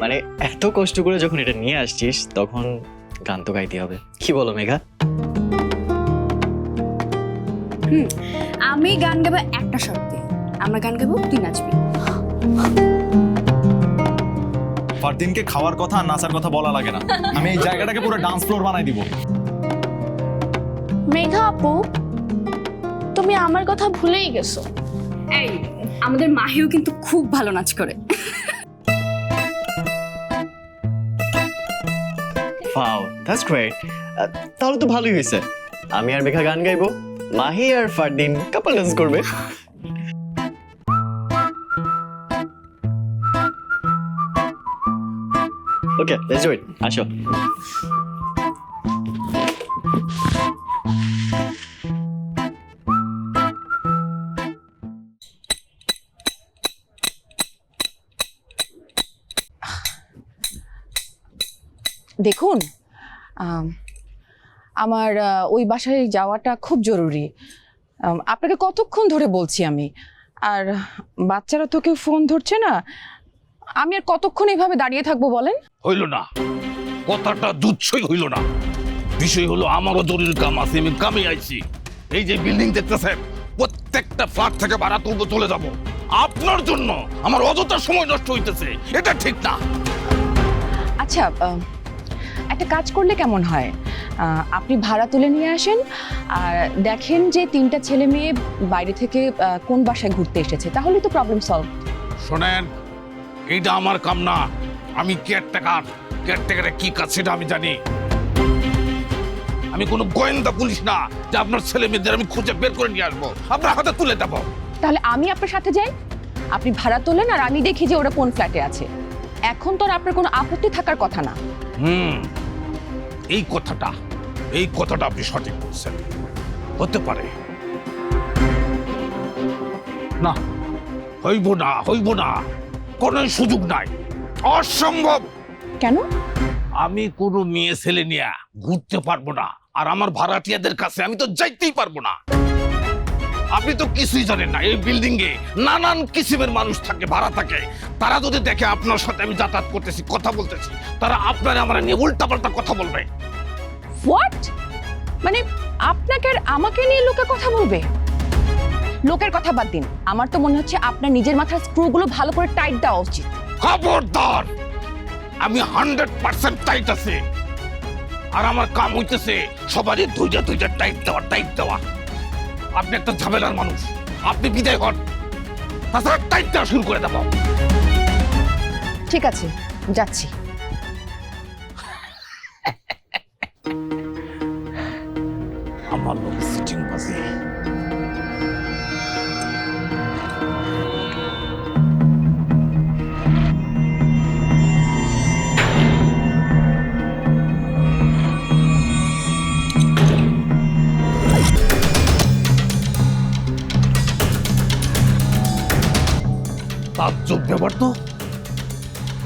মানে এত কষ্ট করে যখন এটা নিয়ে আসছিস তখন গান তো গাইতে হবে। কি বলো মেঘা? আমি গান গাবো একটা শর্তে। আমরা গান গাবো, তুই নাচবি। ফারদিনকে খাওয়ার কথা আর নাচার কথা বলা লাগে না, আমি এই জায়গাটাকে পুরো ডান্স ফ্লোর বানাই দিব। মেঘা আপু, তুমি আমার কথা ভুলেই গেছো। এই, আমাদের মাহিও কিন্তু খুব ভালো নাচ করে। Wow, that's great. তাহলে তো ভালোই হয়েছে। আমি আর মেঘা গান গাইবো, মাহি আর ফারদিন কাপল ডান্স করবে। ওকে, লেটস ডু ইট। আসো। দেখুন, আমার ওই বাসায় যাওয়াটা খুব জরুরি। আপনাকে কতক্ষণ ধরে বলছি আমি, আর বাচ্চারা তো কেউ ফোন ধরছে না। আমি আর কতক্ষণ এইভাবে দাঁড়িয়ে থাকবো বলেন? হইল না, কথাটা দুচ্ছই হইল না। বিষয় হলো আমারও জরুরি কাম আছে, আমি কামে আইছি। এই যে বিল্ডিং দেখতেছেন, প্রত্যেকটা ফ্ল্যাট থেকে ভাড়া তুলবো, চলে যাব। আপনার জন্য আমার অযথা সময় নষ্ট হইতেছে, এটা ঠিক না। আচ্ছা, একটা কাজ করলে কেমন হয়? আপনি ভাড়া তুলে নিয়ে আসেন আর দেখেন যে 3টা ছেলে মেয়ে বাইরে থেকে কোন বাসায় ঘুরতে এসেছে, তাহলেই তো প্রবলেম সলভ। শোনেন, এইটা আমার কাম না। আমি কেয়ারটেকারের কি কাজ সেটা আমি জানি। আমি কোনো গোয়েন্দা পুলিশ না যে আপনার ছেলে মেয়েদের আমি খুঁজে বের করে নিয়ে আসবো, আপনার হাতে তুলে দেবো। তাহলে আমি আপনার সাথে যাই? আপনি ভাড়া তোলেন আর আমি দেখি যে ওরা কোন ফ্ল্যাটে আছে। এখন তো আর আপনার কোনো আপত্তি থাকার কথা না। এই কথাটা আপনি সঠিক বলছেন। হতে পারে না, হইব না, কোনো সুযোগ নাই, অসম্ভব। কেন? আমি কোনো মেয়ে ছেলে নিয়ে ঘুরতে পারবো না, আর আমার ভাড়াটিয়াদের কাছে আমি তো যাইতেই পারবো না। আপনি তো কিছুই জানেন না, এই বিল্ডিং এ নানান কিসিমের মানুষ থাকে, ভাড়া থাকে। তারা যদি দেখে আপনার সাথে আমি যাতায়াত করতেছি, কথা বলতেছি, তারা আপনার আমার নিয়ে উল্টাপাল্টা কথা বলবে। হোয়াট? মানে আপনাকে আর আমাকে নিয়ে লোকে কথা বলবে? লোকের কথা বাদ দিন, আমার তো মনে হচ্ছে আপনার নিজের মাথার স্ক্রুগুলো ভালো করে টাইট দেওয়া উচিত। খবরদার, আমি 100% টাইট আছে, আর আমার কাম হইতেছে সবারই ধৈর্য টাইট দেওয়া। আপনি একটা ঝামেলার মানুষ, আপনি বিদায় হন, তাছাড়া টাইট দেওয়া শুরু করে দেবো। ঠিক আছে, যাচ্ছি। আমার লোক সিটিং বাজে। তাজ্জব ব্যাপার তো,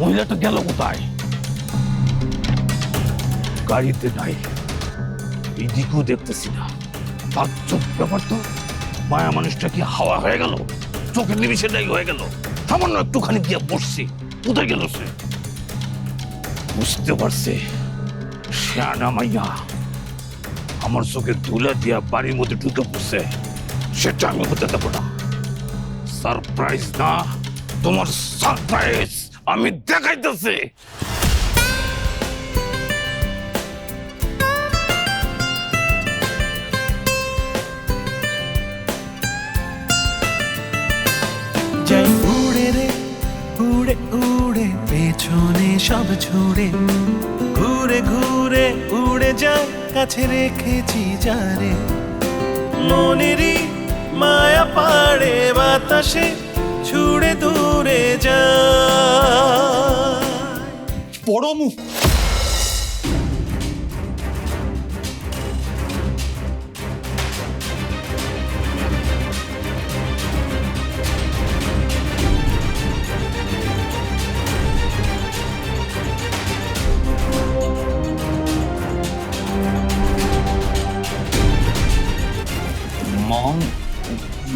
মহিলাটা গেল কোথায়? গাড়িতে নাই, এদিকেও দেখতেছি না। তাজ্জব ব্যাপার তো, মায়া মানুষটা কি হাওয়া হয়ে গেল? চোখের নিমিষে নাই হয়ে গেল। সামান্য একটুখানি গিয়ে বসছি, কোথায় গেল সে? বুঝতে পারছে শেয়ানা মাইয়া আমার চোখে ধুলা দিয়া বাড়ির মধ্যে ঢুকে পড়ছে। সেটা আমি হতে দেবো না। সারপ্রাইজ না, তোমার সারপ্রাইজ আমি দেখাইতেছি। যাই উড়ে রে উড়ে উড়ে, পেছনে সব ছুড়ে, ঘুরে ঘুরে উড়ে যায়, কাছে রেখেছি যারে। মনেরই মায়া পাড়ে বাতাসে ছুড়ে দূরে যায়। বড় মুখ,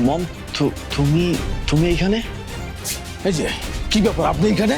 মম তুমি এখানে? এই যে কি ব্যাপার, আপনি এখানে?